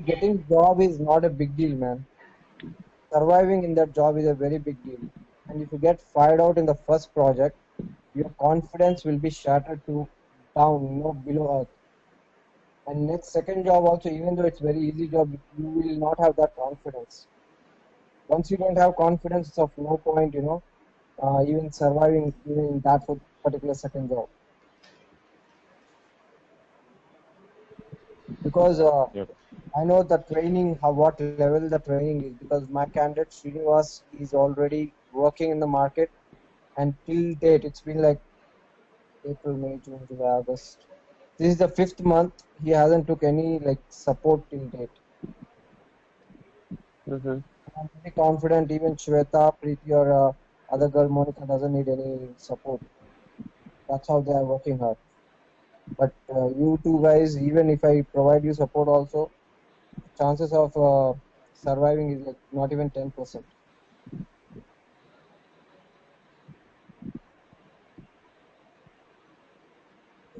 Speaker 4: Getting job is not a big deal, man. Surviving in that job is a very big deal. And if you get fired out in the first project, your confidence will be shattered to down, below earth. And next second job also, even though it's very easy job, you will not have that confidence. Once you don't have confidence, it's of no point, even surviving even in that particular second job. Because
Speaker 5: Yep.
Speaker 4: I know the training, what level the training is, because my candidate Srinivas is already working in the market, and till date it's been like April, May, June, July, August. This is the 5th month. He hasn't took any like support till date.
Speaker 3: Mm-hmm.
Speaker 4: I'm pretty confident even Shweta, Preeti, or other girl Monica doesn't need any support. That's how they are working hard. But you two guys, even if I provide you support also, chances of surviving is like not even 10%.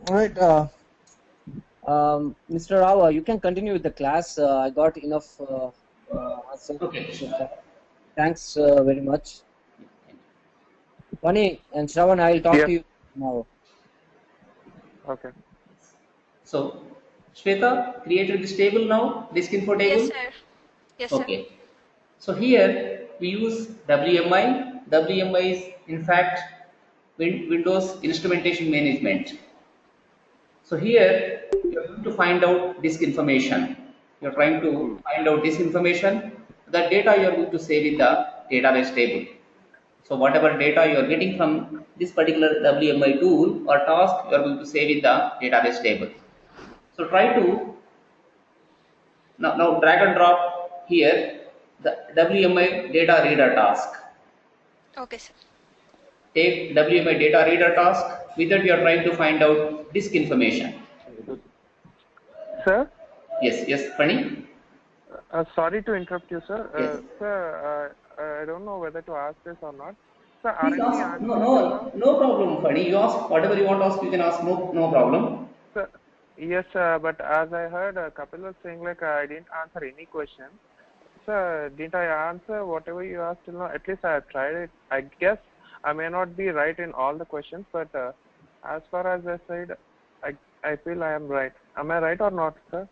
Speaker 4: All right, Mr. Rao, you can continue with the class. I got enough answers.
Speaker 1: Okay.
Speaker 4: Thanks very much. Vani and Shravan, I will talk to you tomorrow.
Speaker 3: Okay.
Speaker 1: So, Shweta created this table now, disk info table.
Speaker 6: Yes, sir. Yes, sir.
Speaker 1: Okay. So here we use WMI. WMI is in fact Windows Instrumentation Management. So here you are going to find out disk information. You are trying to find out this information. The data you are going to save in the database table. So whatever data you are getting from this particular WMI tool or task, you are going to save in the database table. So try to now drag and drop here the WMI data reader task.
Speaker 6: Okay, sir.
Speaker 1: Take WMI data reader task. With that, you are trying to find out disk information.
Speaker 3: Sir,
Speaker 1: Yes, funny.
Speaker 3: sorry to interrupt you, sir.
Speaker 1: Yes.
Speaker 3: Sir, I don't know whether to ask this or not. Sir,
Speaker 1: Please
Speaker 3: aren't we
Speaker 1: ask. No,
Speaker 3: answered till now?
Speaker 1: no problem, funny. You ask whatever you want to ask. You can ask. No problem.
Speaker 3: Sir, yes, but as I heard, Kapil was saying like I didn't answer any question. Sir, didn't I answer whatever you asked till now? At least I have tried it. I guess I may not be right in all the questions, but as far as I said, I feel I am right. Am I right or not, sir?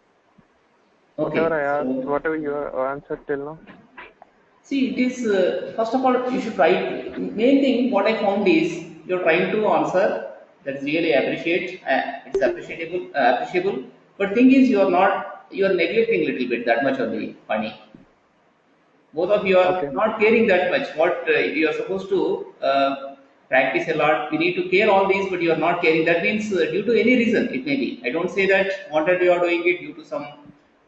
Speaker 3: Whatever
Speaker 1: Okay.
Speaker 3: I asked,
Speaker 1: So
Speaker 3: whatever you answered till now.
Speaker 1: see, it is first of all you should try. Main thing what I found is you're trying to answer. That's really appreciate. It's appreciable. But thing is you are not. You are neglecting a little bit. That much only funny. Both of you are
Speaker 3: Okay.
Speaker 1: not caring that much. What you are supposed to practice a lot. You need to care all these, but you are not caring. That means due to any reason it may be. I don't say that wanted you are doing it due to some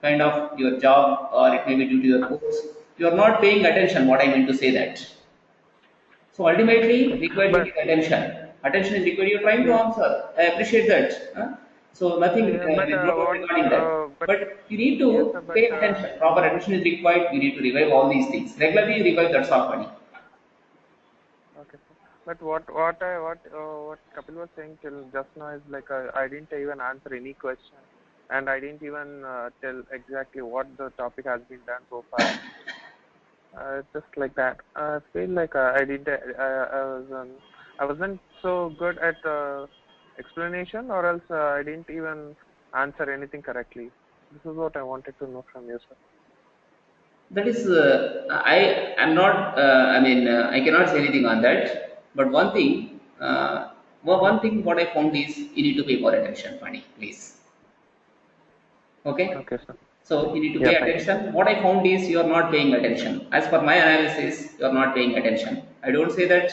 Speaker 1: kind of your job, or it may be due to your course. You are not paying attention. What I meant to say that. So ultimately, required
Speaker 3: But
Speaker 1: is attention. Attention is required. You're trying to
Speaker 3: yeah,
Speaker 1: answer. I appreciate that. So nothing,
Speaker 3: but
Speaker 1: no doubt
Speaker 3: what?
Speaker 1: regarding that.
Speaker 3: But
Speaker 1: But you need
Speaker 3: yes,
Speaker 1: to
Speaker 3: sir, but
Speaker 1: pay attention. Proper attention is required. You need to revive all these things. Regularly, you revive. That's all funny.
Speaker 3: okay, sir. But what Kapil was saying till just now is like I didn't even answer any question, and I didn't even tell exactly what the topic has been done so far. Just like that. I feel like I did. I wasn't so good at explanation, or else I didn't even answer anything correctly. This is what I wanted to know from you, sir.
Speaker 1: That is, I am not. I cannot say anything on that. But one thing, one thing, what I found is you need to pay more attention, funny, please. Okay.
Speaker 3: Okay, sir.
Speaker 1: So you need to
Speaker 3: Yeah,
Speaker 1: pay
Speaker 3: thank you.
Speaker 1: attention. What I found is you are not paying attention. As per my analysis, you are not paying attention. I don't say that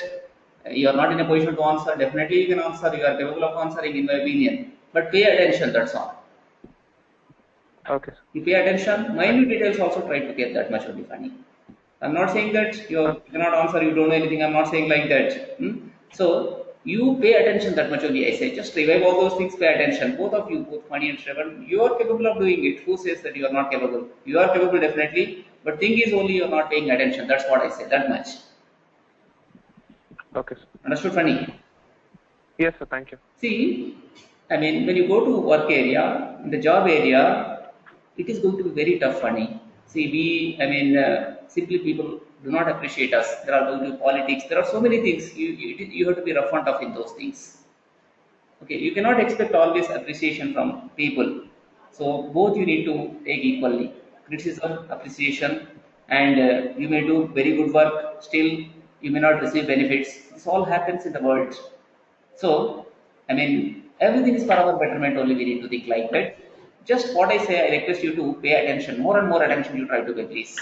Speaker 1: you are not in a position to answer. Definitely you can answer. You are capable of answering, in my opinion. But pay attention. That's all.
Speaker 3: Okay, sir.
Speaker 1: You pay attention.
Speaker 3: Thank
Speaker 1: Minute details also try to get that much will be funny. I'm not saying that
Speaker 3: you.
Speaker 1: you cannot answer, you don't know anything. I'm not saying like that. So you pay attention that much only. I say just revive all those things. Pay attention. Both of you, both Funny and Shravan, you are capable of doing it. Who says that you are not capable? You are capable definitely. But thing is only you are not paying attention. That's what I say. That much.
Speaker 3: Okay, sir.
Speaker 1: Understood, Funny?
Speaker 3: Yes, sir. Thank you.
Speaker 1: See, when you go to work area, in the job area, it is going to be very tough, funny. See, simply people do not appreciate us. There are going to be politics. There are so many things. You have to be rough and tough in those things. Okay, you cannot expect always appreciation from people. So both you need to take equally. Criticism, appreciation, and you may do very good work. Still, you may not receive benefits. This all happens in the world. So, everything is for our betterment only. We need to think like that. Just what I say, I request you to pay attention, more and more attention. You try to pay, please.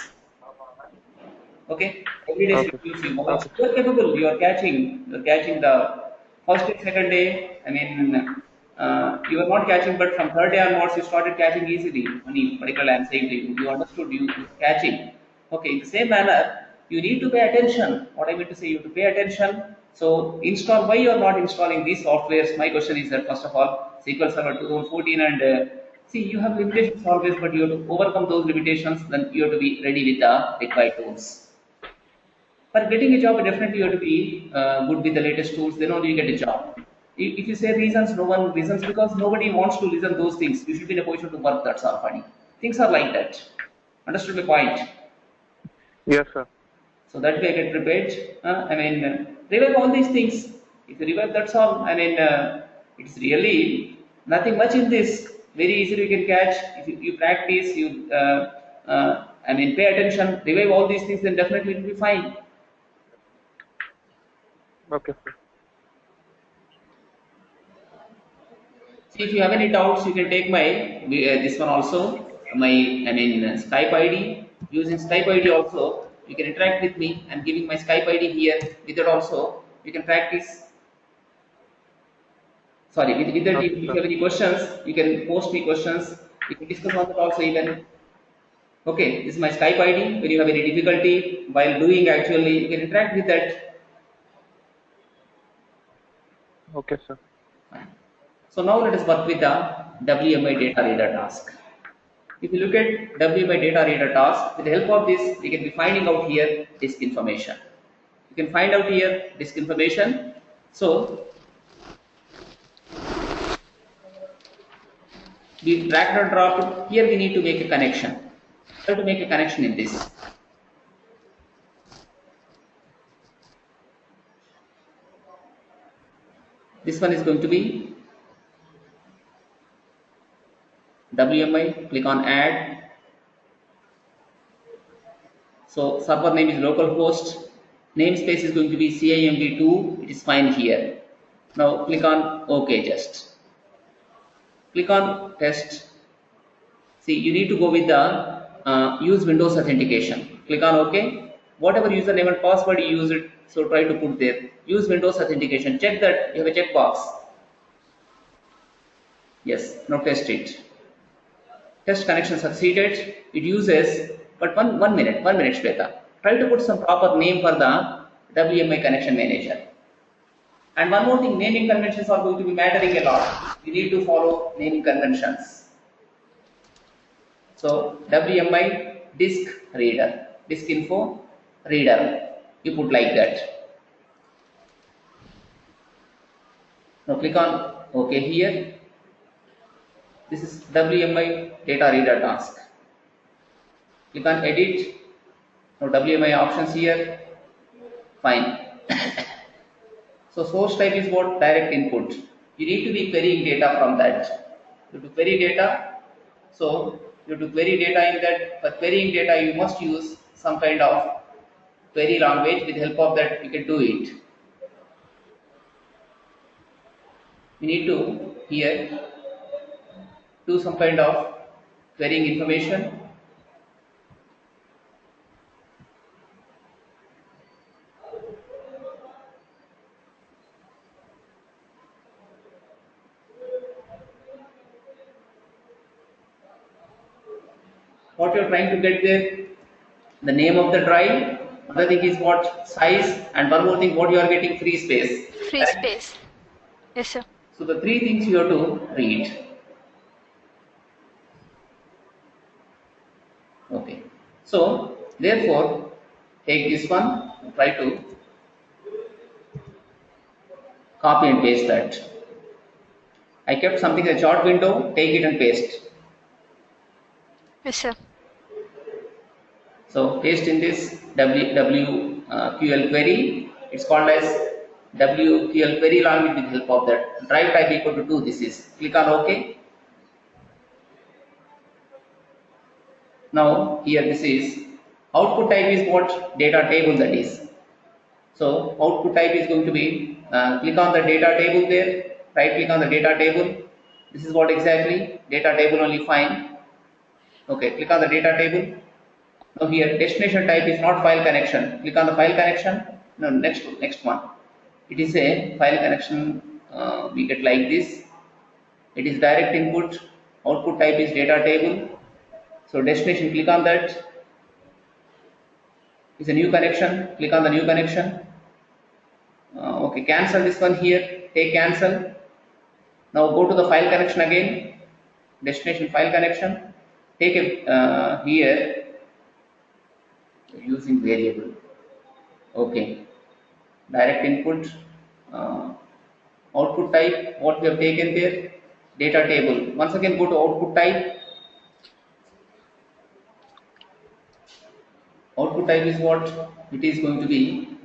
Speaker 1: Okay, every day
Speaker 3: Okay,
Speaker 1: schedules
Speaker 3: sir.
Speaker 1: you watch.
Speaker 3: Okay,
Speaker 1: You are capable. You are catching the first day, second day. You are not catching, but from third day onwards, you started catching easily. Only particularly, I'm saying to you, you understood you catching. Okay, in the same manner, you need to pay attention. What I mean to say, you have to pay attention. So install. Why you are not installing these softwares? My question is that first of all, SQL Server 2014 and see, you have limitations always, but you have to overcome those limitations. Then you have to be ready with the required tools. For getting a job, definitely you have to be good with the latest tools. Then only you get a job. If you say reasons, no one reasons because nobody wants to listen those things. You should be in a position to work. That's all funny. Things are like that. Understood my point?
Speaker 3: yes, sir.
Speaker 1: So that way I get prepared. Revive all these things. If you revive, that's all. It's really nothing much in this. Very easily you can catch. If you practice, pay attention, revive all these things, then definitely it will be fine.
Speaker 3: Okay, sir.
Speaker 1: See, if you have any doubts, you can take my this one also. My Skype ID. Using Skype ID also, you can interact with me. I'm giving my Skype ID here. With that also, you can practice. Sorry, with that, if
Speaker 3: Okay,
Speaker 1: you
Speaker 3: sir.
Speaker 1: have any questions, you can post me questions. We can discuss on that also even. Okay, this is my Skype ID. When you have any difficulty while doing actually, you can interact with that.
Speaker 3: Okay, sir.
Speaker 1: So now let us work with the WMI data reader task. If you look at WMI data reader task, with the help of this, we can be finding out here disk information. You can find out here disk information. So we drag and drop. Here we need to make a connection. Try to make a connection in this. This one is going to be WMI. Click on add. So server name is localhost. Namespace is going to be CIMD2. It is fine here. Now click on OK just. Click on test. See, you need to go with the use Windows authentication. Click on OK. Whatever username and password you use it, so try to put there. Use Windows authentication. Check that you have a checkbox. Yes, now test it. Test connection succeeded. It uses, but one minute, Shweta. Try to put some proper name for the WMI connection manager. And one more thing, naming conventions are going to be mattering a lot. You need to follow naming conventions. So WMI disk reader, disk info reader. You put like that. Now click on OK here. This is WMI data reader task. Click on edit. Now WMI options here. Fine. So source type is what? Direct input. You need to be querying data from that. You have to query data. So you have to query data in that. For querying data, you must use some kind of query language. With the help of that, you can do it. You need to here do some kind of querying information. What you are trying to get there, the name of the drive, other thing is what? Size, and one more thing, what you are getting? Free space.
Speaker 6: Free
Speaker 1: Correct?
Speaker 6: space. Yes, sir.
Speaker 1: So the three things you have to read. Okay. So therefore, take this one, try to copy and paste that. I kept something in a chart window, take it and paste.
Speaker 6: Yes, sir.
Speaker 1: So paste in this WQL query. It's called as WQL query language with help of that. Drive type equal to 2. This is. Click on OK. Now here this is. Output type is what? Data table, that is. So output type is going to be, click on the data table there. Right click on the data table. This is what exactly? Data table only, fine. Okay, click on the data table. Now here destination type is not file connection. Click on the file connection. No, next one. It is a file connection. We get like this. It is direct input. Output type is data table. So destination, click on that. Is a new connection. Click on the new connection. Okay, cancel this one here. Take cancel. Now go to the file connection again. Destination file connection. Take a here using variable. Okay, direct input, output type, what we have taken there, data table. Once again go to output type. Output type is what? It is going to be,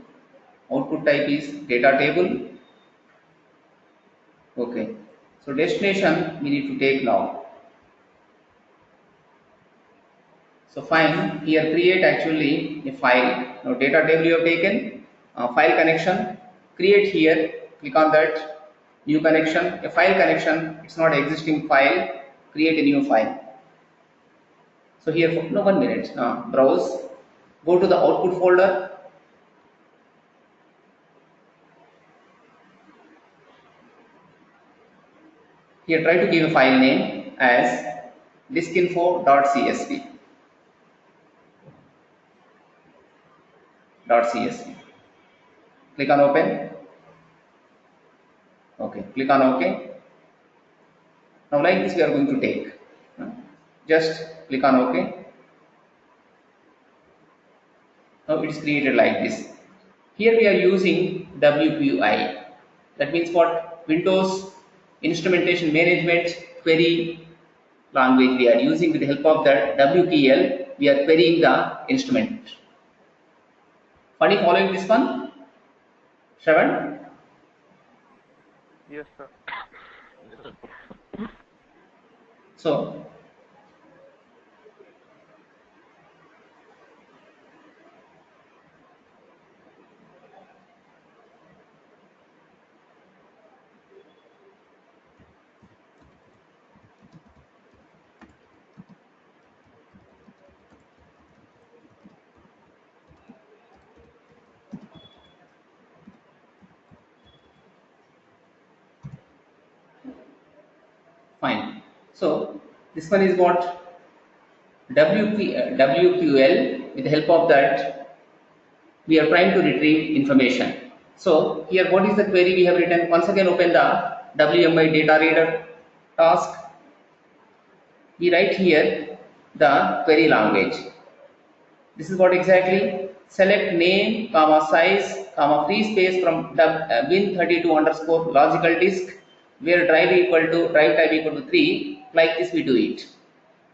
Speaker 1: output type is data table. Okay, so destination we need to take now. So fine, here create actually a file. Now data table you have taken, file connection, create here, click on that, new connection, a file connection, it's not existing file, create a new file. So here, no, 1 minute, browse, go to the output folder, here try to give a file name as diskinfo.csv. .csv. Click on open. Okay, click on OK. Now like this we are going to take. Just click on OK. Now it is created like this. Here we are using WQI. That means what? Windows Instrumentation Management Query language we are using. With the help of that WQL, we are querying the instrument. Funny following this one? Shravan?
Speaker 3: Yes, sir.
Speaker 1: So So this one is what WQL. With the help of that, we are trying to retrieve information. So here, what is the query we have written? Once again, open the WMI data reader task. We write here the query language. This is what exactly. Select name, comma size, comma free space from win32 underscore logical disk, where drive type equal to 3. Like this, we do it.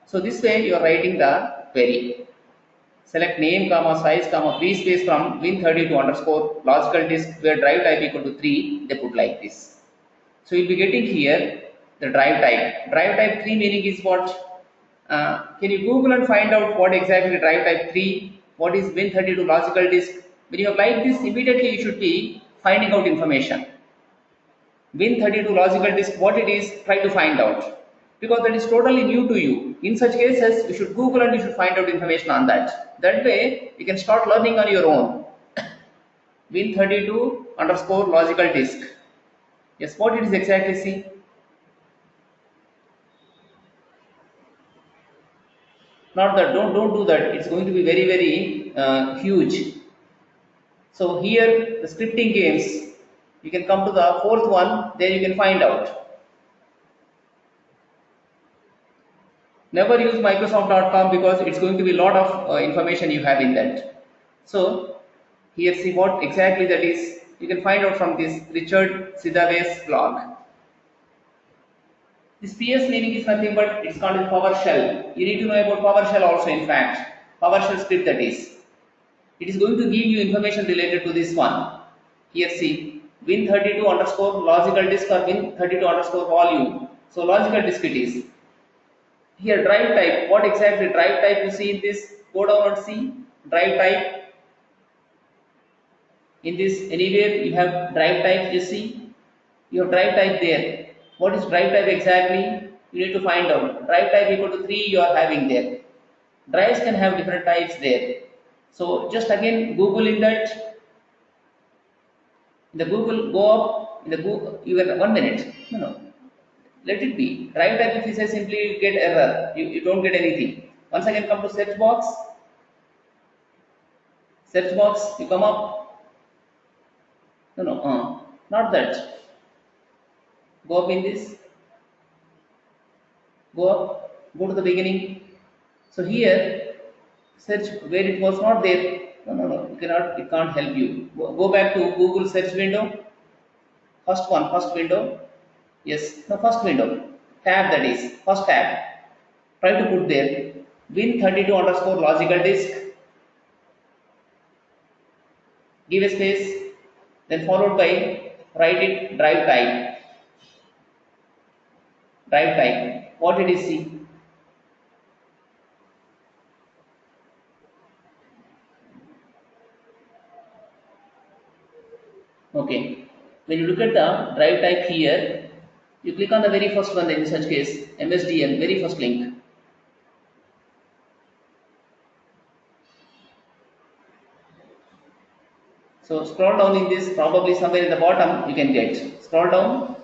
Speaker 1: So this way, you are writing the query. Select name, comma size, comma free space from win32 underscore logical disk, where drive type equal to 3. They put like this. So you'll be getting here the drive type. Drive type 3 meaning is what? Can you Google and find out what exactly drive type 3? What is Win32 logical disk? When you have like this, immediately you should be finding out information. Win32 logical disk, what it is, try to find out. Because that is totally new to you. In such cases, you should Google and you should find out information on that. That way, you can start learning on your own. Win32 underscore logical disk. Yes, what it is exactly, see? Not that, don't do that. It's going to be very huge. So here the scripting games, you can come to the fourth one, there you can find out. Never use Microsoft.com because it's going to be a lot of information you have in that. So here, see what exactly that is. You can find out from this Richard Sidave's blog. This PS meaning is nothing but it's called as PowerShell. You need to know about PowerShell also, in fact. PowerShell script, that is. It is going to give you information related to this one. Here, see, Win32 underscore logical disk or Win32 underscore volume. So logical disk it is. Here, drive type. What exactly drive type you see in this? Go down and see drive type. In this, anywhere you have drive type, you see. You have drive type there. What is drive type exactly? You need to find out. Drive type equal to 3 you are having there. Drives can have different types there. So just again Google in that. In the Google, go up. In the Google, you get 1 minute. No. Let it be. Drive type, if you say simply, you get error. You don't get anything. Once again, come to search box. Search box, you come up. No, not that. Go up in this. Go up. Go to the beginning. So here, search where it was not there. No. You cannot. It can't help you. Go back to Google search window. First one, first window. Yes, no, first window. Tab, that is first tab. Try to put there Win32 underscore logical disk. Give a space. Then followed by write it drive type. Drive type. What it is, see. Okay. When you look at the drive type here, you click on the very first one, in such case, MSDN, very first link. So scroll down in this, probably somewhere in the bottom you can get. Scroll down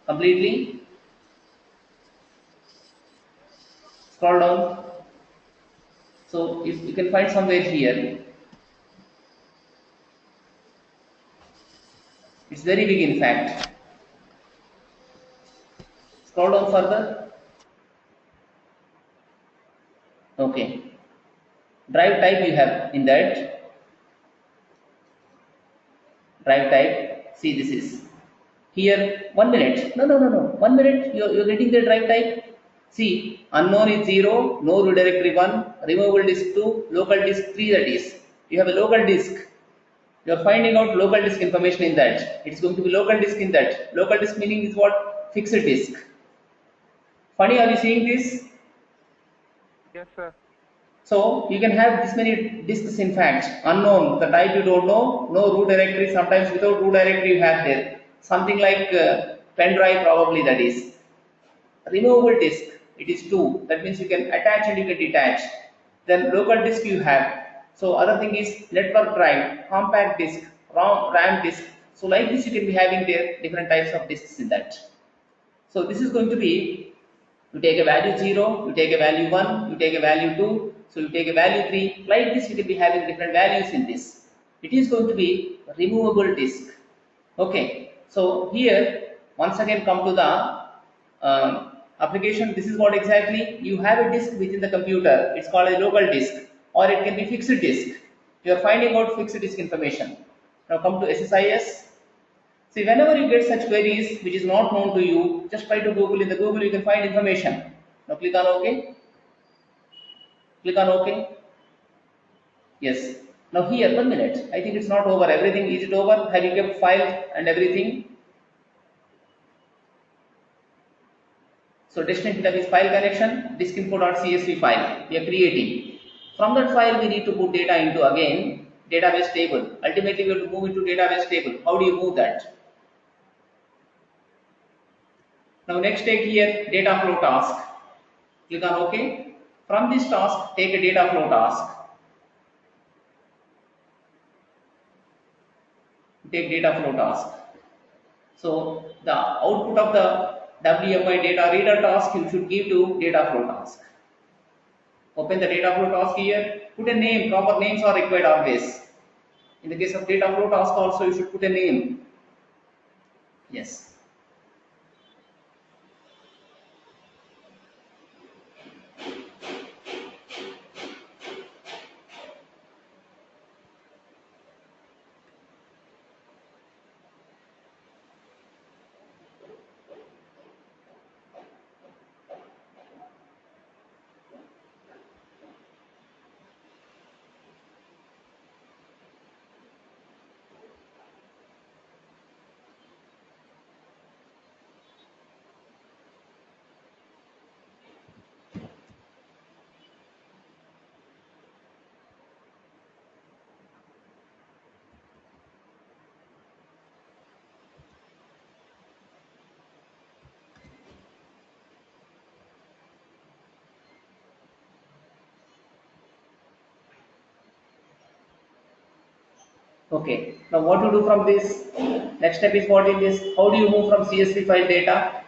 Speaker 1: completely. Scroll down. So if you can find somewhere here. It's very big, in fact. Scroll down further. Okay. Drive type you have in that. Drive type. See, this is here. 1 minute. No. 1 minute. You're getting the drive type. See, unknown is 0, no root directory 1, removable disk 2, local disk 3, that is. You have a local disk. You are finding out local disk information in that. It's going to be local disk in that. Local disk meaning is what? Fixed disk. Funny, are you seeing this?
Speaker 3: Yes, sir.
Speaker 1: So you can have this many disks, in fact. Unknown, the type you don't know, no root directory, sometimes without root directory you have there. Something like pen drive, probably, that is. Removable disk, it is 2. That means you can attach and you can detach. Then local disk you have. So other thing is network drive, compact disk, RAM disk. So like this you can be having there different types of disks in that. So this is going to be You take a value 0, you take a value 1, you take a value 2, so you take a value 3. Like this, you will be having different values in this. It is going to be removable disk. Okay, so here once again come to the application. This is what exactly you have a disk within the computer. It's called a local disk, or it can be fixed disk. You are finding out fixed disk information. Now come to SSIS. See, whenever you get such queries which is not known to you, just try to Google. In the Google, you can find information. Now click on OK. Click on OK. Yes. Now here, 1 minute. I think it's not over. Everything, is it over? Have you kept file and everything? So destination tab is file connection, diskinfo.csv file we are creating. From that file, we need to put data into again database table. Ultimately, we have to move into database table. How do you move that? Now next take here data flow task. Click on OK. From this task, take a data flow task. Take data flow task. So the output of the WMI data reader task you should give to data flow task. Open the data flow task here. Put a name. Proper names are required always. In the case of data flow task also you should put a name. Yes. Okay. Now what to do from this? Next step is what in this? How do you move from CSV file data?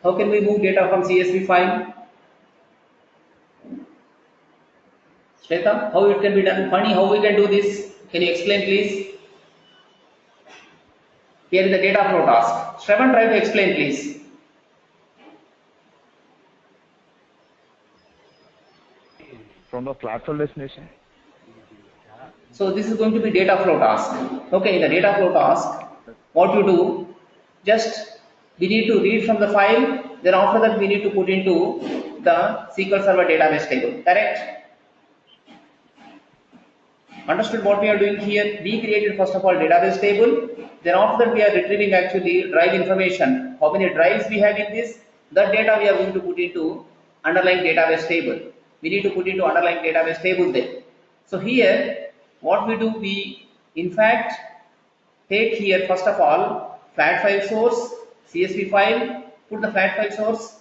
Speaker 1: How can we move data from CSV file? Shweta, how it can be done? Funny, how we can do this? Can you explain please? Here is the data flow task. Shravan, try to explain please.
Speaker 5: From the platform destination.
Speaker 1: So this is going to be data flow task. Okay, in the data flow task, what you do, just we need to read from the file, then after that we need to put into the SQL Server database table, correct? Understood what we are doing here? We created first of all database table, then after that we are retrieving actually drive information. How many drives we have in this? That data we are going to put into underlying database table. We need to put into underlying database table there. So here, what we do, we in fact take here first of all flat file source, CSV file, put the flat file source.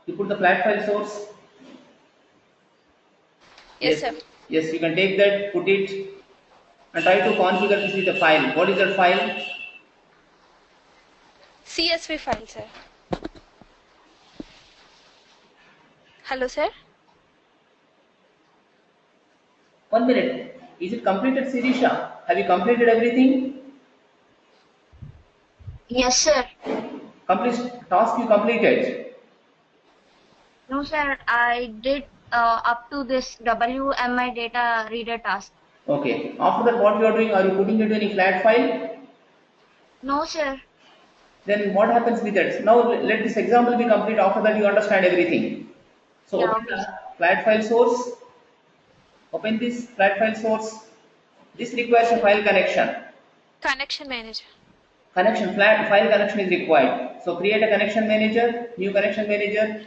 Speaker 1: You put the flat file source.
Speaker 6: Yes, sir.
Speaker 1: Yes, you can take that, put it, and try to configure this with a file. What is that file?
Speaker 6: CSV file, sir. Hello, sir.
Speaker 1: 1 minute. Is it completed, Sirisha? Have you completed everything?
Speaker 7: Yes, sir.
Speaker 1: Complete task you completed.
Speaker 7: No, sir. I did up to this WMI data reader task.
Speaker 1: Okay. After that, what you are doing? Are you putting it into any flat file?
Speaker 7: No, sir.
Speaker 1: Then what happens with that? Now let this example be complete. After that, you understand everything. So
Speaker 7: Yeah,
Speaker 1: open
Speaker 7: okay.
Speaker 1: the flat file source. Open this flat file source. This requires a file connection.
Speaker 6: Connection manager.
Speaker 1: Connection, flat file connection is required. So create a connection manager, new connection manager.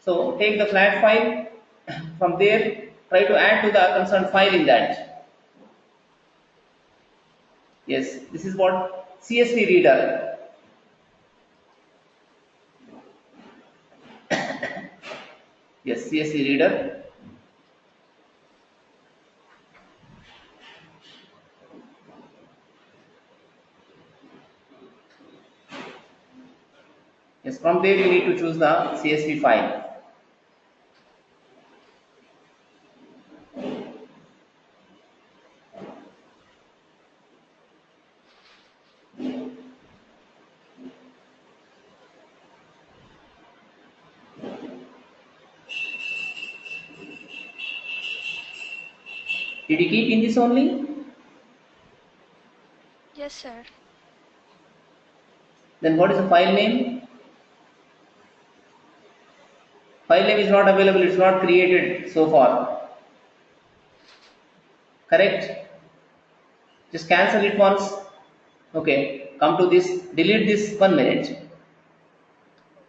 Speaker 1: So take the flat file, from there try to add to the concerned file in that. Yes, this is what CSV reader. Yes, CSV reader. Yes, from there you need to choose the CSV file. Did you keep in this only?
Speaker 6: Yes, sir.
Speaker 1: Then what is the file name? File name is not available, it's not created so far. Correct? Just cancel it once. Okay, come to this, delete this 1 minute.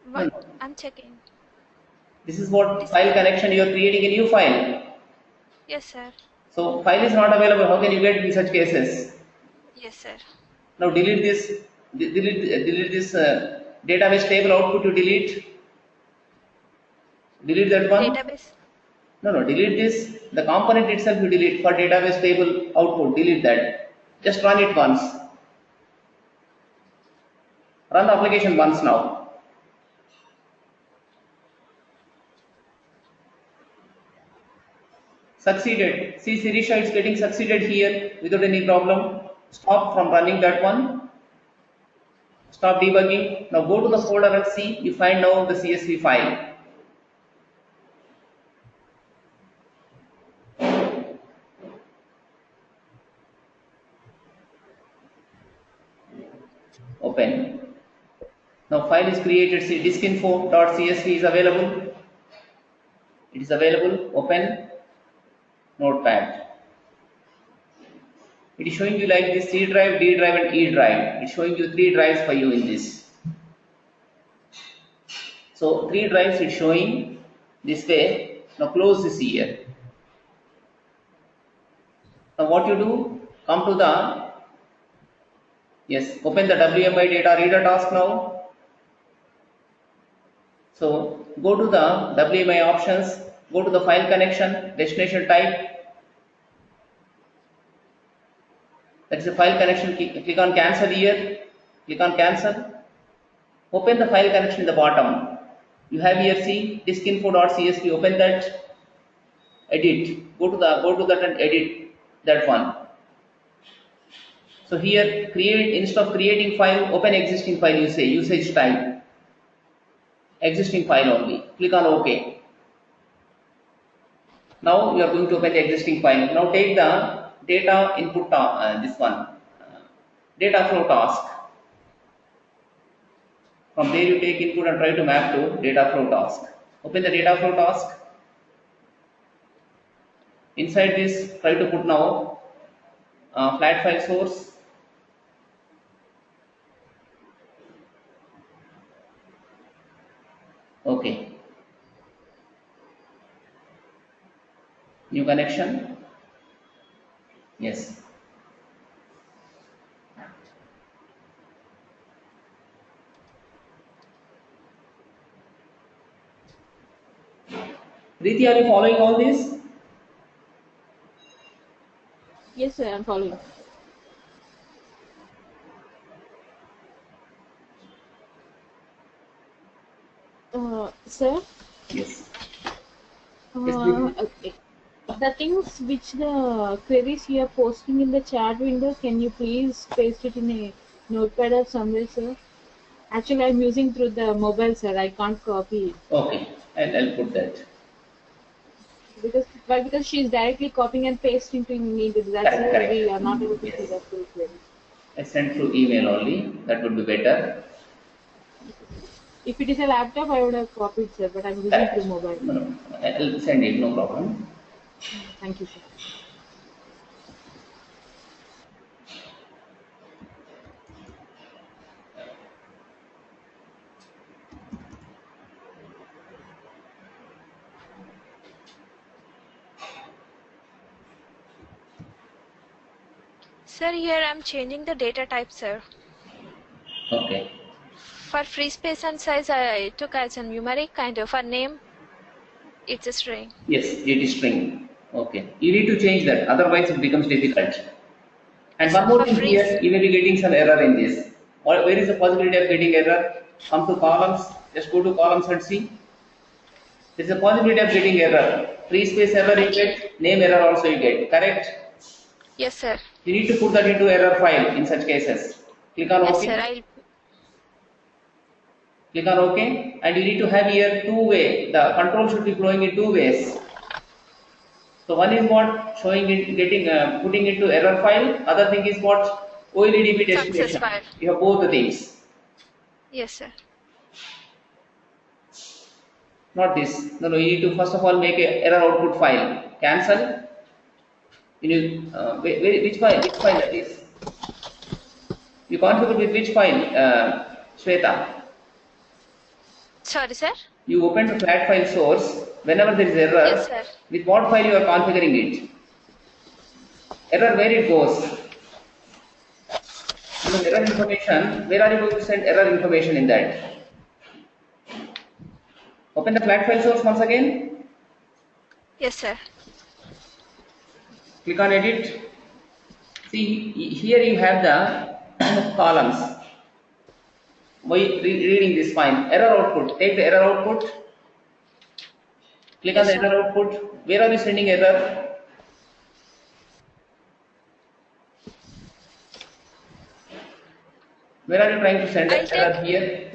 Speaker 1: No,
Speaker 6: What?
Speaker 1: no.
Speaker 6: I'm checking.
Speaker 1: This is what
Speaker 6: This.
Speaker 1: file connection, you are creating a new file.
Speaker 6: Yes, sir.
Speaker 1: So file is not available, how can you get in such cases?
Speaker 6: Yes, sir.
Speaker 1: Now delete this, delete this database table output you delete. Delete that one.
Speaker 6: Database.
Speaker 1: No, no, delete this. The component itself you delete for database table output, delete that. Just run it once. Run the application once now. Succeeded. See Sirisha, it's getting succeeded here without any problem. Stop from running that one. Stop debugging. Now go to the folder and see. You find now the CSV file. Open. Now file is created. See diskinfo.csv is available. It is available. Open. Notepad. It is showing you like this C drive, D drive and E drive. It's showing you 3 drives for you in this. So 3 drives it's showing this way. Now close this here. Now what you do? Come to the, yes, open the WMI data reader task now. So go to the WMI options, go to the file connection, destination type. That is a file connection. Click on cancel here. Click on cancel. Open the file connection in the bottom. You have here see diskinfo.csv. Open that. Edit. Go to that and edit that one. So here create, instead of creating file, open existing file. You say usage type. Existing file only. Click on OK. Now you are going to open the existing file. Now take the data input this one. Data flow task. From there you take input and try to map to data flow task. Open the data flow task. Inside this, try to put now flat file source. Okay. New connection. Yes. Preeti, are you following all this?
Speaker 2: Yes, sir, I'm following. Sir,
Speaker 1: Yes. Yes, Preeti.
Speaker 2: okay. The things which the queries you are posting in the chat window, can you please paste it in a notepad or somewhere, sir? Actually, I'm using through the mobile, sir. I can't copy it.
Speaker 1: Okay, I'll put that.
Speaker 2: Because she's directly copying and pasting into that,
Speaker 1: Correct,
Speaker 2: so
Speaker 1: correct.
Speaker 2: we are not able to see
Speaker 1: Yes.
Speaker 2: the full query.
Speaker 1: I sent through email only. That would be better.
Speaker 2: If it is a laptop, I would have copied, sir, but I'm using
Speaker 1: Correct.
Speaker 2: through mobile.
Speaker 1: No, I'll send it. No problem.
Speaker 2: Thank you, sir.
Speaker 6: Sir, here I'm changing the data type, sir.
Speaker 1: Okay.
Speaker 6: For free space and size, I took as a numeric, and for name, it's a string.
Speaker 1: Yes, it is string. Okay. You need to change that. Otherwise, it becomes difficult. And
Speaker 6: So
Speaker 1: one more
Speaker 6: for
Speaker 1: thing
Speaker 6: free,
Speaker 1: here, you may be getting some error in this. Where is the possibility of getting error? come to columns, just go to columns and see. There is a possibility of getting error. Free space error you get, name error also you get, correct?
Speaker 6: Yes, sir.
Speaker 1: You need to put that into error file in such cases. Click on
Speaker 6: Yes,
Speaker 1: OK.
Speaker 6: sir.
Speaker 1: Click on OK, and you need to have here two-way. The control should be flowing in two ways. So one is what showing it, getting putting into error file. Other thing is what OLEDB destination.
Speaker 6: Success file.
Speaker 1: You have both the things.
Speaker 6: Yes, sir.
Speaker 1: Not this. No, you need to first of all make a error output file. Cancel. You need which file? Which file that is? You configure with which file, Shweta?
Speaker 6: Sorry, sir.
Speaker 1: You open the flat file source. Whenever there is error,
Speaker 6: Yes, sir.
Speaker 1: with what file you are configuring it? Error where it goes? Error information. Where are you going to send error information in that? Open the flat file source once again.
Speaker 6: Yes, sir.
Speaker 1: Click on edit. See, here you have the columns. By reading this file, error output. Take the error output. Click on the error output. Where are you sending error? Where are you trying to send error here?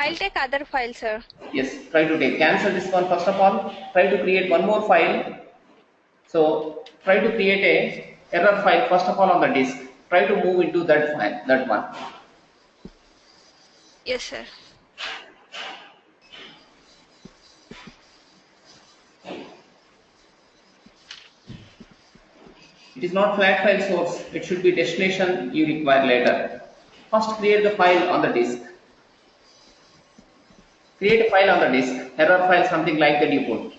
Speaker 6: I'll take other file, sir.
Speaker 1: Yes, try to take. Cancel this one first of all. Try to create one more file. So try to create a error file first of all on the disk. Try to move into that file, that one.
Speaker 6: Yes, sir.
Speaker 1: It is not flat file source. It should be destination you require later. First create the file on the disk. Create a file on the disk. Error file, something like that you put.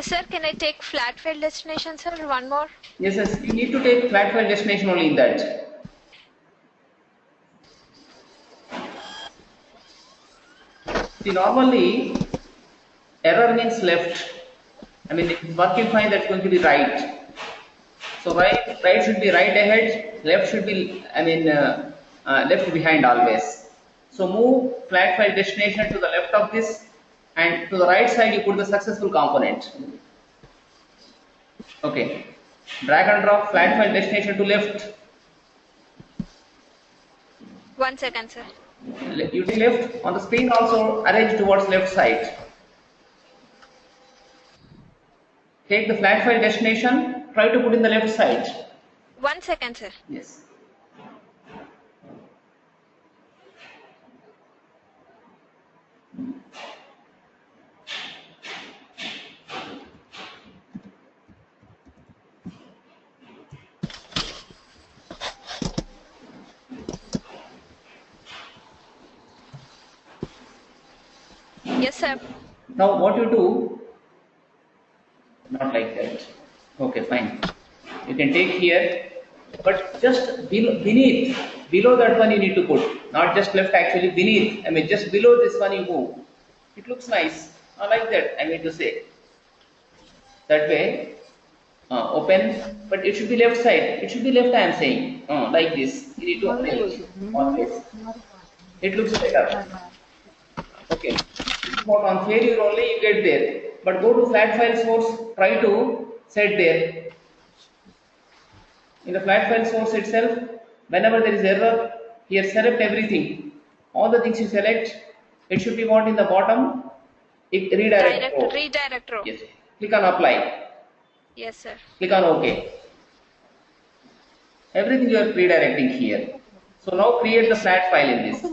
Speaker 6: Sir, can I take flat file destination, sir? One more?
Speaker 1: Yes, yes. You need to take flat file destination only in that. See, normally error means left. I mean, if it's working fine, that's going to be right. So right should be right ahead, left should be, left behind always. So move flat file destination to the left of this, and to the right side you put the successful component. Okay. Drag and drop flat file destination to left.
Speaker 6: 1 second, sir.
Speaker 1: You take left on the screen, also arrange towards left side. Take the flat file destination, try to put in the left side.
Speaker 6: 1 second, sir.
Speaker 1: Yes.
Speaker 6: Yes, sir.
Speaker 1: Now what you do, not like that. Okay, fine. You can take here, but just below that one you need to put, not just left, actually beneath. I mean, just below this one you move. It looks nice. I like that, I mean to say. That way, open, but it should be left side. It should be left, I am saying. Like this. You need to arrange always. It looks better. Okay. But on failure only you get there. But go to flat file source, try to set there. In the flat file source itself, whenever there is error, here select everything. All the things you select, it should be what in the bottom? Redirect row.
Speaker 6: Redirect row.
Speaker 1: Yes. Click on apply.
Speaker 6: Yes, sir.
Speaker 1: Click on OK. Everything you are redirecting here. So now create the flat file in this.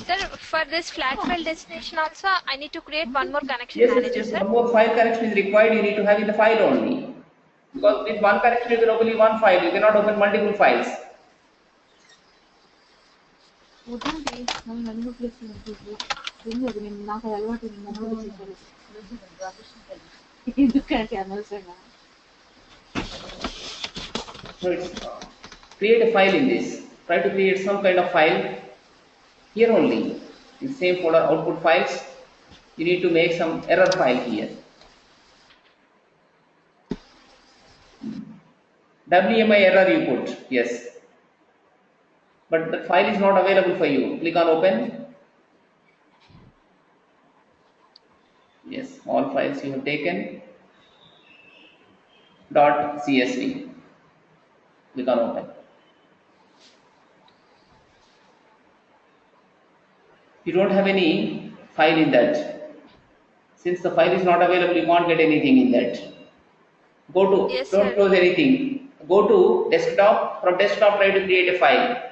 Speaker 6: Sir, for this flat file destination also, I need to create one more connection
Speaker 1: Yes,
Speaker 6: manager,
Speaker 1: yes,
Speaker 6: sir.
Speaker 1: one more file connection is required. You need to have in the file only. Because with one connection you can open one file. You cannot open multiple files. So it's, create a file in this. Try to create some kind of file here only. In the same folder, output files. You need to make some error file here. WMI error you put, yes. But the file is not available for you. Click on open. Yes, all files you have taken. .csv. Click on open. You don't have any file in that. Since the file is not available, you can't get anything in that. Go to,
Speaker 6: Yes,
Speaker 1: don't
Speaker 6: sir.
Speaker 1: close anything. Go to desktop. From desktop, try to create a file.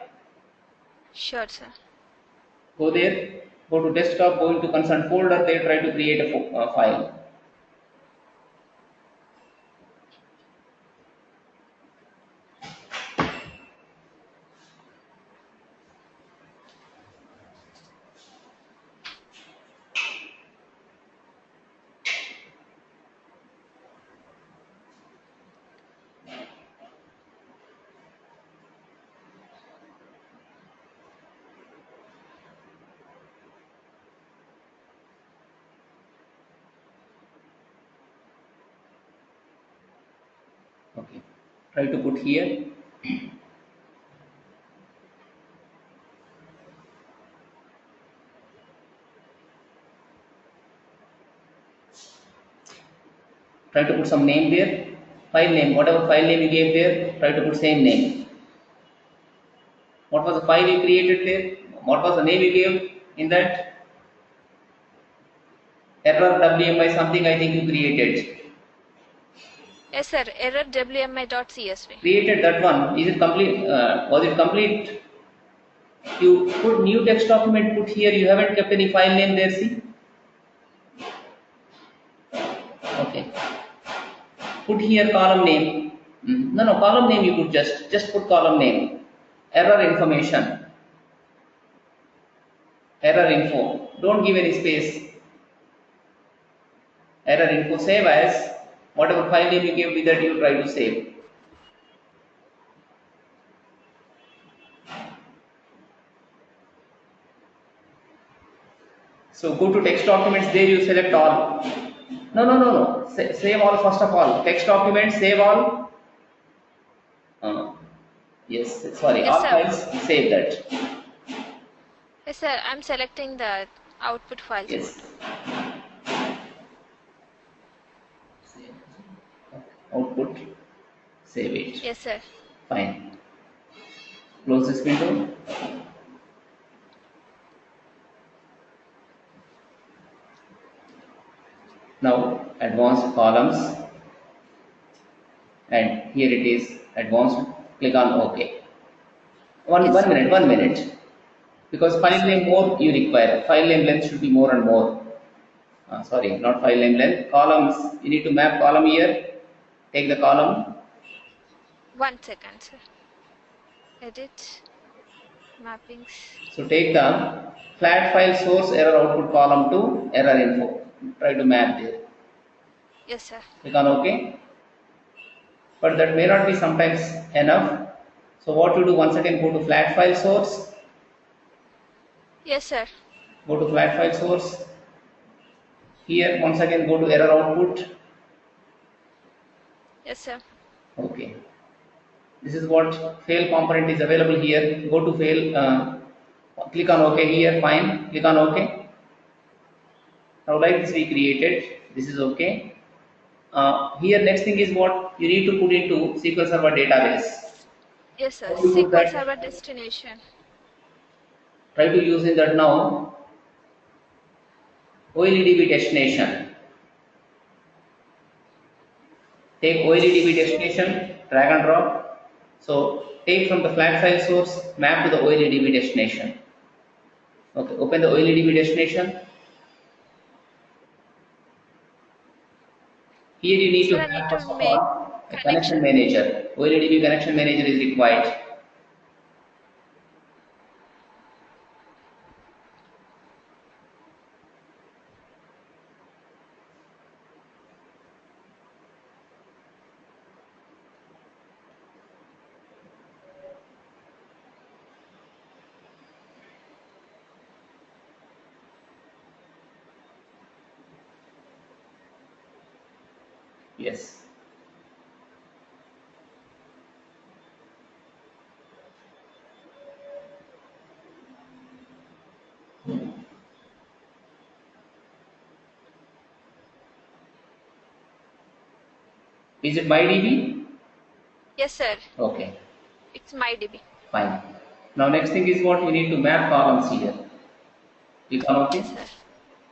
Speaker 6: Sure, sir.
Speaker 1: Go there. Go to desktop. Go into concerned folder. There, try to create a file. Okay. Try to put here. Try to put some name there. File name. Whatever file name you gave there, try to put same name. What was the file you created there? What was the name you gave in that? Error WMI something I think you created.
Speaker 6: Yes, sir. Error WMI.csv.
Speaker 1: Created that one. Is it complete? Was it complete? You put new text document, put here. You haven't kept any file name there, see? Okay. Put here column name. No, column name you put just put column name. Error information. Error info. Don't give any space. Error info. Save as whatever file name you gave with that you try to save. So go to text documents, there you select all. No. Save all first of all. Text documents, save all. Yes, sorry,
Speaker 6: Yes,
Speaker 1: all
Speaker 6: sir.
Speaker 1: files, save that.
Speaker 6: Yes, sir. I'm selecting the output files.
Speaker 1: Yes. Output, save it.
Speaker 6: Yes, sir.
Speaker 1: Fine. Close this window. Now advanced columns, and here it is advanced. Click on OK.
Speaker 6: Yes,
Speaker 1: One
Speaker 6: sir.
Speaker 1: minute, 1 minute. Because file
Speaker 6: Yes, sir.
Speaker 1: name more you require. File name length should be more and more. Sorry, not file name length. Columns, you need to map column here. Take the column.
Speaker 6: 1 second, sir. Edit. Mappings.
Speaker 1: So take the flat file source error output column to error info. Try to map there.
Speaker 6: Yes, sir.
Speaker 1: Click on OK. But that may not be sometimes enough. So what you do, once again go to flat file source.
Speaker 6: Yes, sir.
Speaker 1: Go to flat file source. Here once again go to error output.
Speaker 6: Yes, sir.
Speaker 1: Okay. This is what fail component is available here. Go to fail. Click on OK here. Fine. Click on OK. Now like this we created. This is OK. Here next thing is what you need to put into SQL Server database.
Speaker 6: Yes, sir.
Speaker 1: How to put
Speaker 6: SQL
Speaker 1: that?
Speaker 6: Server destination.
Speaker 1: Try to use in that now. OLEDB destination. Take OLEDB destination, drag and drop. So take from the flat file source, map to the OLEDB destination. Okay, open the OLEDB destination. Here you need to
Speaker 6: Sir, I need
Speaker 1: have
Speaker 6: to
Speaker 1: first of
Speaker 6: make
Speaker 1: all a connection
Speaker 6: connection.
Speaker 1: manager. OLEDB connection manager is required. Yes. Is it MyDB?
Speaker 6: Yes, sir.
Speaker 1: Okay,
Speaker 6: It's MyDB.
Speaker 1: fine. Now next thing is what we need to map columns here. Click on OK.
Speaker 6: Yes, sir.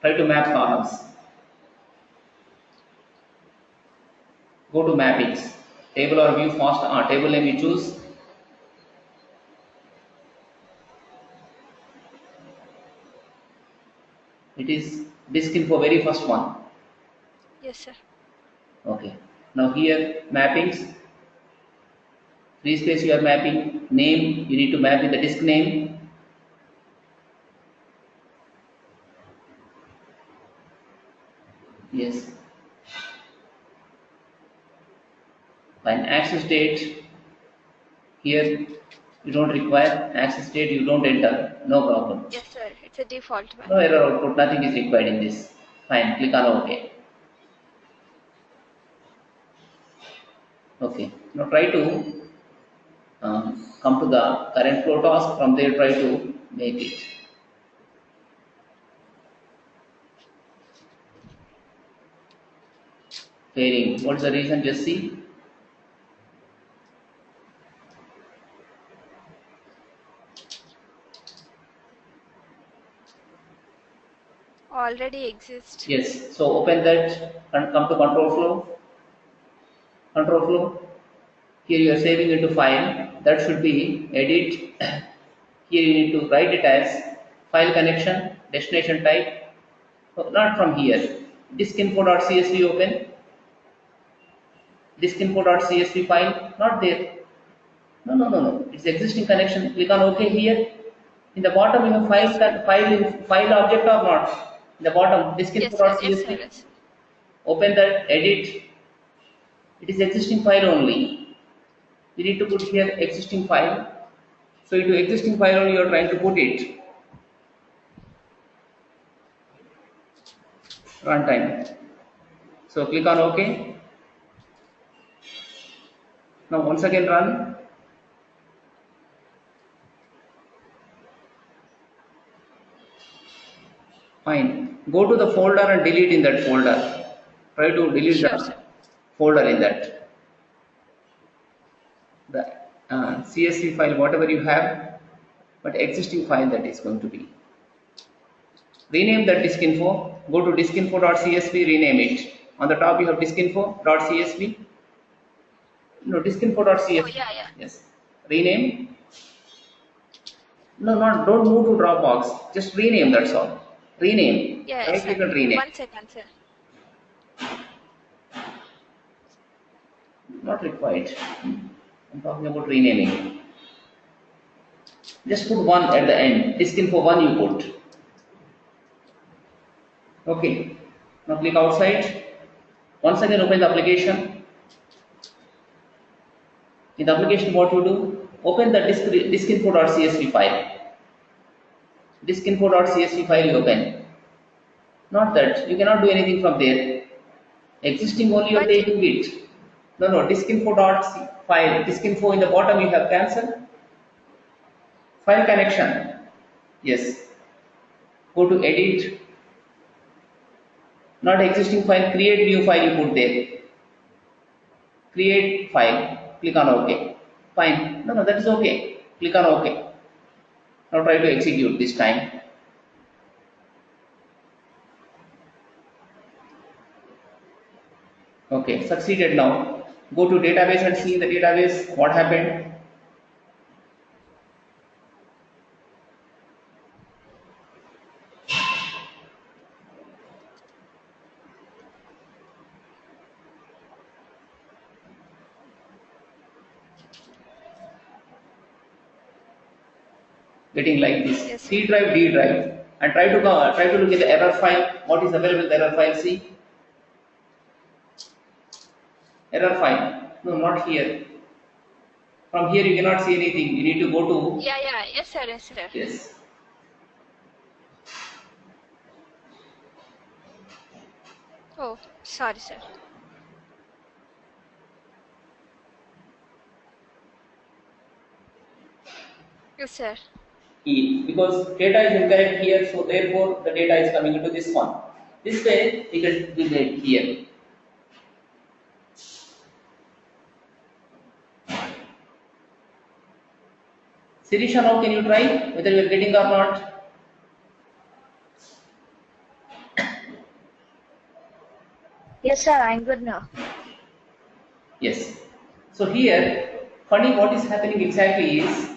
Speaker 1: Try to map columns. Go to mappings. Table or view fast. Table name you choose. It is disk info very first one.
Speaker 6: Yes, sir.
Speaker 1: Okay. Now here mappings. Free space you are mapping. Name you need to map with the disk name. Yes. Fine. Access date. Here you don't require access date. You don't enter. No problem.
Speaker 6: Yes, sir. It's a default
Speaker 1: No
Speaker 6: one.
Speaker 1: error output. Nothing is required in this. Fine. Click on OK. Okay. Now try to come to the current flow task. From there, try to make it. Failing. What's the reason? Just see.
Speaker 6: Already exists.
Speaker 1: Yes. So open that and come to control flow. Control flow. Here you are saving into file. That should be edit. Here you need to write it as file connection, destination type. So not from here. Diskinfo.csv open. Diskinfo.csv file. Not there. No, no, no, no. It's existing connection. Click on OK here. In the bottom you have
Speaker 6: Yes, sir.
Speaker 1: file object or not. In the bottom,
Speaker 6: Yes, sir. Yes, sir.
Speaker 1: diskinfo.csv.
Speaker 6: Yes.
Speaker 1: Open that, edit. It is existing file only. You need to put here existing file. So into existing file only you are trying to put it. Runtime. So click on OK. Now once again run. Fine. Go to the folder and delete in that folder. Try to delete
Speaker 6: Sure,
Speaker 1: the
Speaker 6: sir.
Speaker 1: folder in that. The CSV file, whatever you have, but existing file that is going to be. Rename that diskinfo. Go to diskinfo.csv, rename it. On the top you have diskinfo.csv. No, diskinfo.csv.
Speaker 6: Oh, yeah, yeah.
Speaker 1: Yes. Rename. No, not, don't move to Dropbox. Just rename, that's all. Rename.
Speaker 6: Yeah,
Speaker 1: Right
Speaker 6: sir.
Speaker 1: click and rename.
Speaker 6: 1 second, sir.
Speaker 1: Not required. I'm talking about renaming. Just put one at the end. Diskinfo 1 you put. Okay. Now click outside. Once again open the application. In the application what you do? Open the diskinfo.csv file. Diskinfo.csv file you open. Not that. You cannot do anything from there. Existing only you are
Speaker 6: But
Speaker 1: taking it. No, no. Diskinfo.file. Diskinfo in the bottom you have cancelled. File connection. Yes. Go to edit. Not existing file. Create new file you put there. Create file. Click on OK. Fine. No, no, that is OK. Click on OK. Now try to execute this time. Okay, succeeded now. Go to database and see in the database what happened. Getting like this.
Speaker 6: yes,
Speaker 1: C drive, D drive, and try to look at the error file. What is available in the error file? See. Error file. No, not here. From here you cannot see anything. You need to go to
Speaker 6: yeah, yeah. Yes, sir. Yes, sir.
Speaker 1: yes.
Speaker 6: Oh, sorry, sir. Yes, sir.
Speaker 1: E because data is incorrect here, so therefore the data is coming into this one. This way we can delete here. Sirisha, now can you try whether you are getting or not?
Speaker 7: Yes, sir, I'm good now.
Speaker 1: Yes. So here, funny what is happening exactly is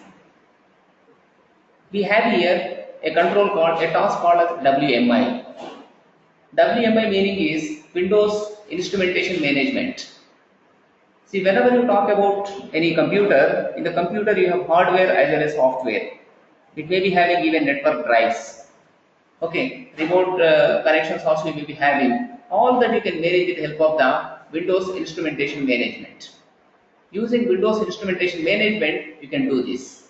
Speaker 1: we have here a control called a task called as WMI. WMI meaning is Windows Instrumentation Management. See, whenever you talk about any computer, in the computer you have hardware as well as software. It may be having even network drives. Okay, remote connections also you may be having. All that you can manage with the help of the Windows Instrumentation Management. Using Windows Instrumentation Management, you can do this.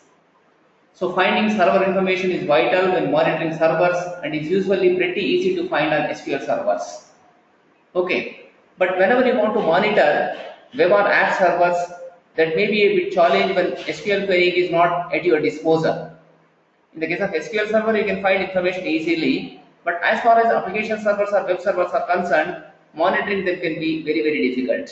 Speaker 1: So finding server information is vital when monitoring servers and is usually pretty easy to find on SQL servers. Okay, but whenever you want to monitor web or app servers, that may be a bit challenge when SQL querying is not at your disposal. In the case of SQL server, you can find information easily, but as far as application servers or web servers are concerned, monitoring them can be very, very difficult.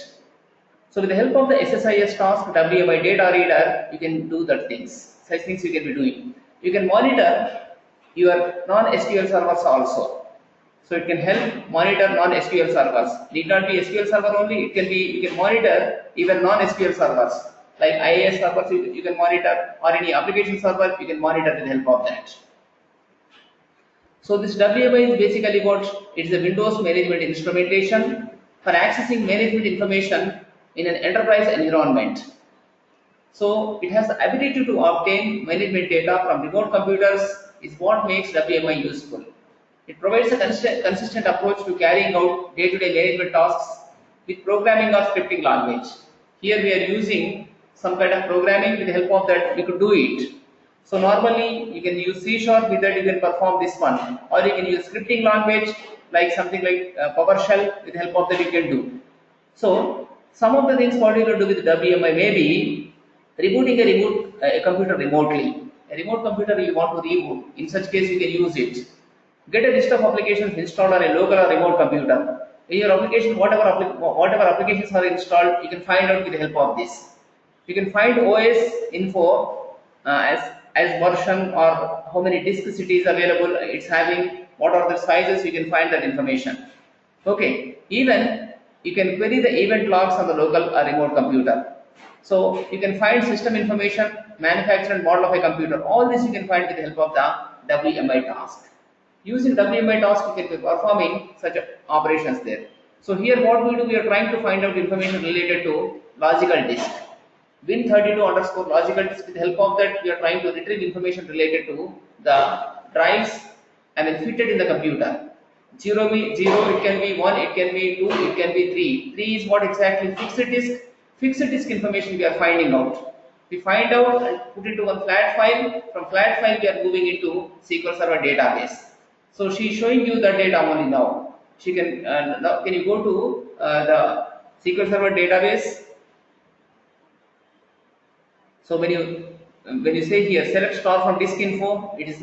Speaker 1: So with the help of the SSIS task WMI data reader, you can do that things. Such things you can be doing. You can monitor your non-SQL servers also. So it can help monitor non-SQL servers. Need not be SQL server only. It can be you can monitor even non-SQL servers like IIS servers. You can monitor or any application server. You can monitor with the help of that. So this WMI is basically what it is a Windows management instrumentation for accessing management information in an enterprise environment. So it has the ability to obtain management data from remote computers is what makes WMI useful. It provides a consistent approach to carrying out day-to-day management tasks with programming or scripting language. Here we are using some kind of programming with the help of that we could do it. So normally you can use C# with that you can perform this one, or you can use scripting language like something like PowerShell with the help of that you can do. So some of the things what you can do with WMI may be rebooting a computer remotely. A remote computer you want to reboot. In such case you can use it. Get a list of applications installed on a local or remote computer. In your application, whatever applications are installed, you can find out with the help of this. You can find OS info as version or how many disks it is available. It's having what are the sizes. You can find that information. Okay. Even you can query the event logs on the local or remote computer. So you can find system information, manufacturer and model of a computer. All this you can find with the help of the WMI task. Using WMI task, you can be performing such operations there. So here what we do, we are trying to find out information related to logical disk. Win32 underscore logical disk, with the help of that, we are trying to retrieve information related to the drives fitted in the computer. 0, it can be 1, it can be 2, it can be 3. 3 is what exactly fixed disk. Fixed disk information we are finding out. We find out and put into one flat file. From flat file, we are moving into SQL Server database. So she is showing you the data only now. She can now can you go to the SQL Server database? So when you say here select star from disk info, it is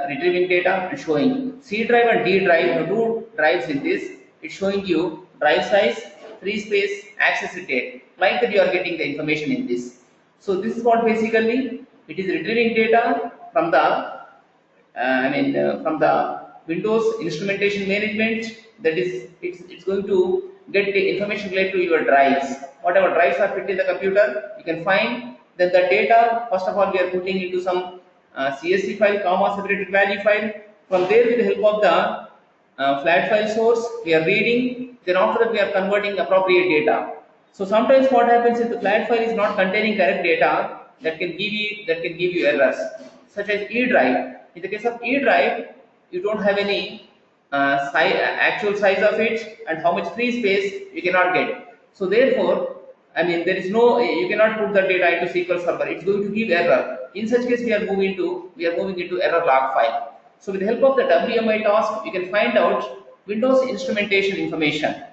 Speaker 1: retrieving data and showing C drive and D drive. Two drives in this. It's showing you drive size, free space, access date. Like that, you are getting the information in this. So this is what basically it is retrieving data from the from the Windows Instrumentation Management. That is, it's going to get the information related to your drives. Whatever drives are fit in the computer, you can find. Then the data, first of all, we are putting into some CSV file, comma separated value file. From there, with the help of the flat file source, we are reading. Then after that, we are converting appropriate data. So sometimes what happens if the flat file is not containing correct data, that can give you errors, such as E drive. In the case of E drive, you don't have any actual size of it and how much free space you cannot get. So therefore, there is no, you cannot put the data into SQL Server. It's going to give error. In such case, we are moving into error log file. So with the help of the WMI task, you can find out Windows instrumentation information.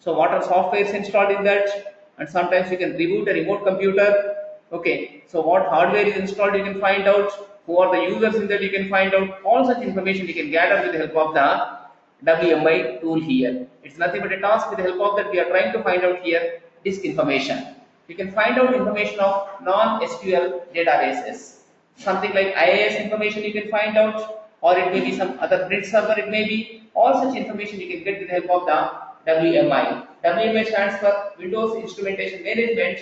Speaker 1: So what are softwares installed in that, and sometimes you can reboot a remote computer. Okay, so what hardware is installed, you can find out. Who are the users in that, you can find out. All such information you can gather with the help of the WMI tool here. It's nothing but a task. With the help of that, we are trying to find out here disk information. You can find out information of non-SQL databases. something like IIS information you can find out, or it may be some other print server, it may be. All such information you can get with the help of the WMI. WMI stands for Windows Instrumentation Management.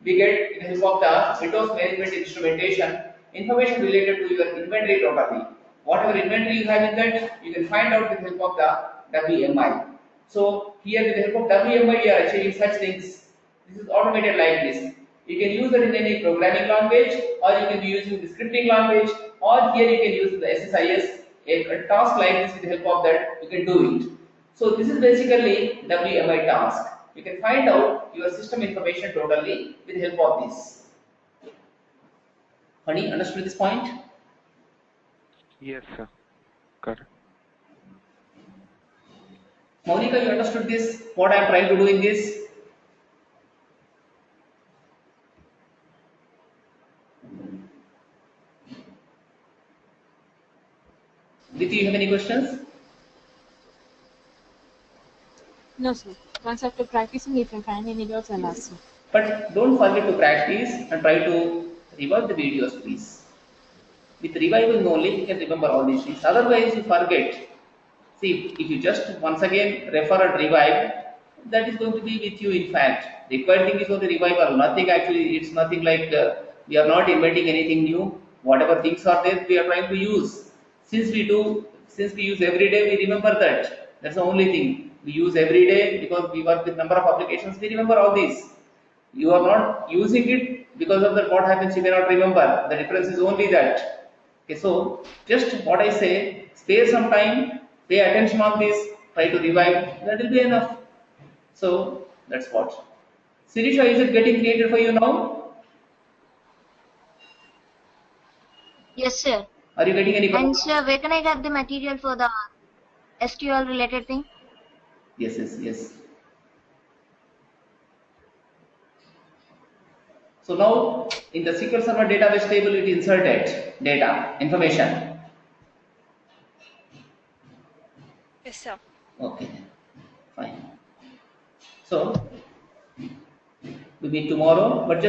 Speaker 1: We get with the help of the Windows Management Instrumentation information related to your inventory totally. Whatever inventory you have in that, you can find out with the help of the WMI. So here with the help of WMI, you are achieving such things. This is automated like this. You can use it in any programming language, or you can be using the scripting language, or here you can use the SSIS. A task like this with the help of that, you can do it. So this is basically WMI task. You can find out your system information totally with the help of this. Honey, understood this point?
Speaker 3: Yes, sir. Correct.
Speaker 1: Monica, you understood this? What I am trying to do in this? Diti, you have any questions?
Speaker 2: No, sir. Once after practicing, if I find any doubts, I'll ask you.
Speaker 1: But don't forget to practice and try to revive the videos, please. With reviving only, you can remember all these things. Otherwise, you forget. See, if you just once again refer and revive, that is going to be with you. In fact, the required thing is only revival. Nothing actually. It's nothing like we are not inventing anything new. Whatever things are there, we are trying to use. Since we use every day, we remember that. That's the only thing we use every day because we work with number of applications. We remember all these. You are not using it because of that. What happens? You may not remember. The difference is only that. Okay, so just what I say, spare some time, pay attention on this, try to revive. That will be enough. So that's what. Sirisha, is it getting created for you now?
Speaker 7: Yes, sir.
Speaker 1: Are you getting any?
Speaker 7: And sir, where can I get the material for the SQL related thing?
Speaker 1: Yes. So now in the SQL Server database table, it inserted data information.
Speaker 6: Yes, sir.
Speaker 1: Okay, fine. So we meet tomorrow, but just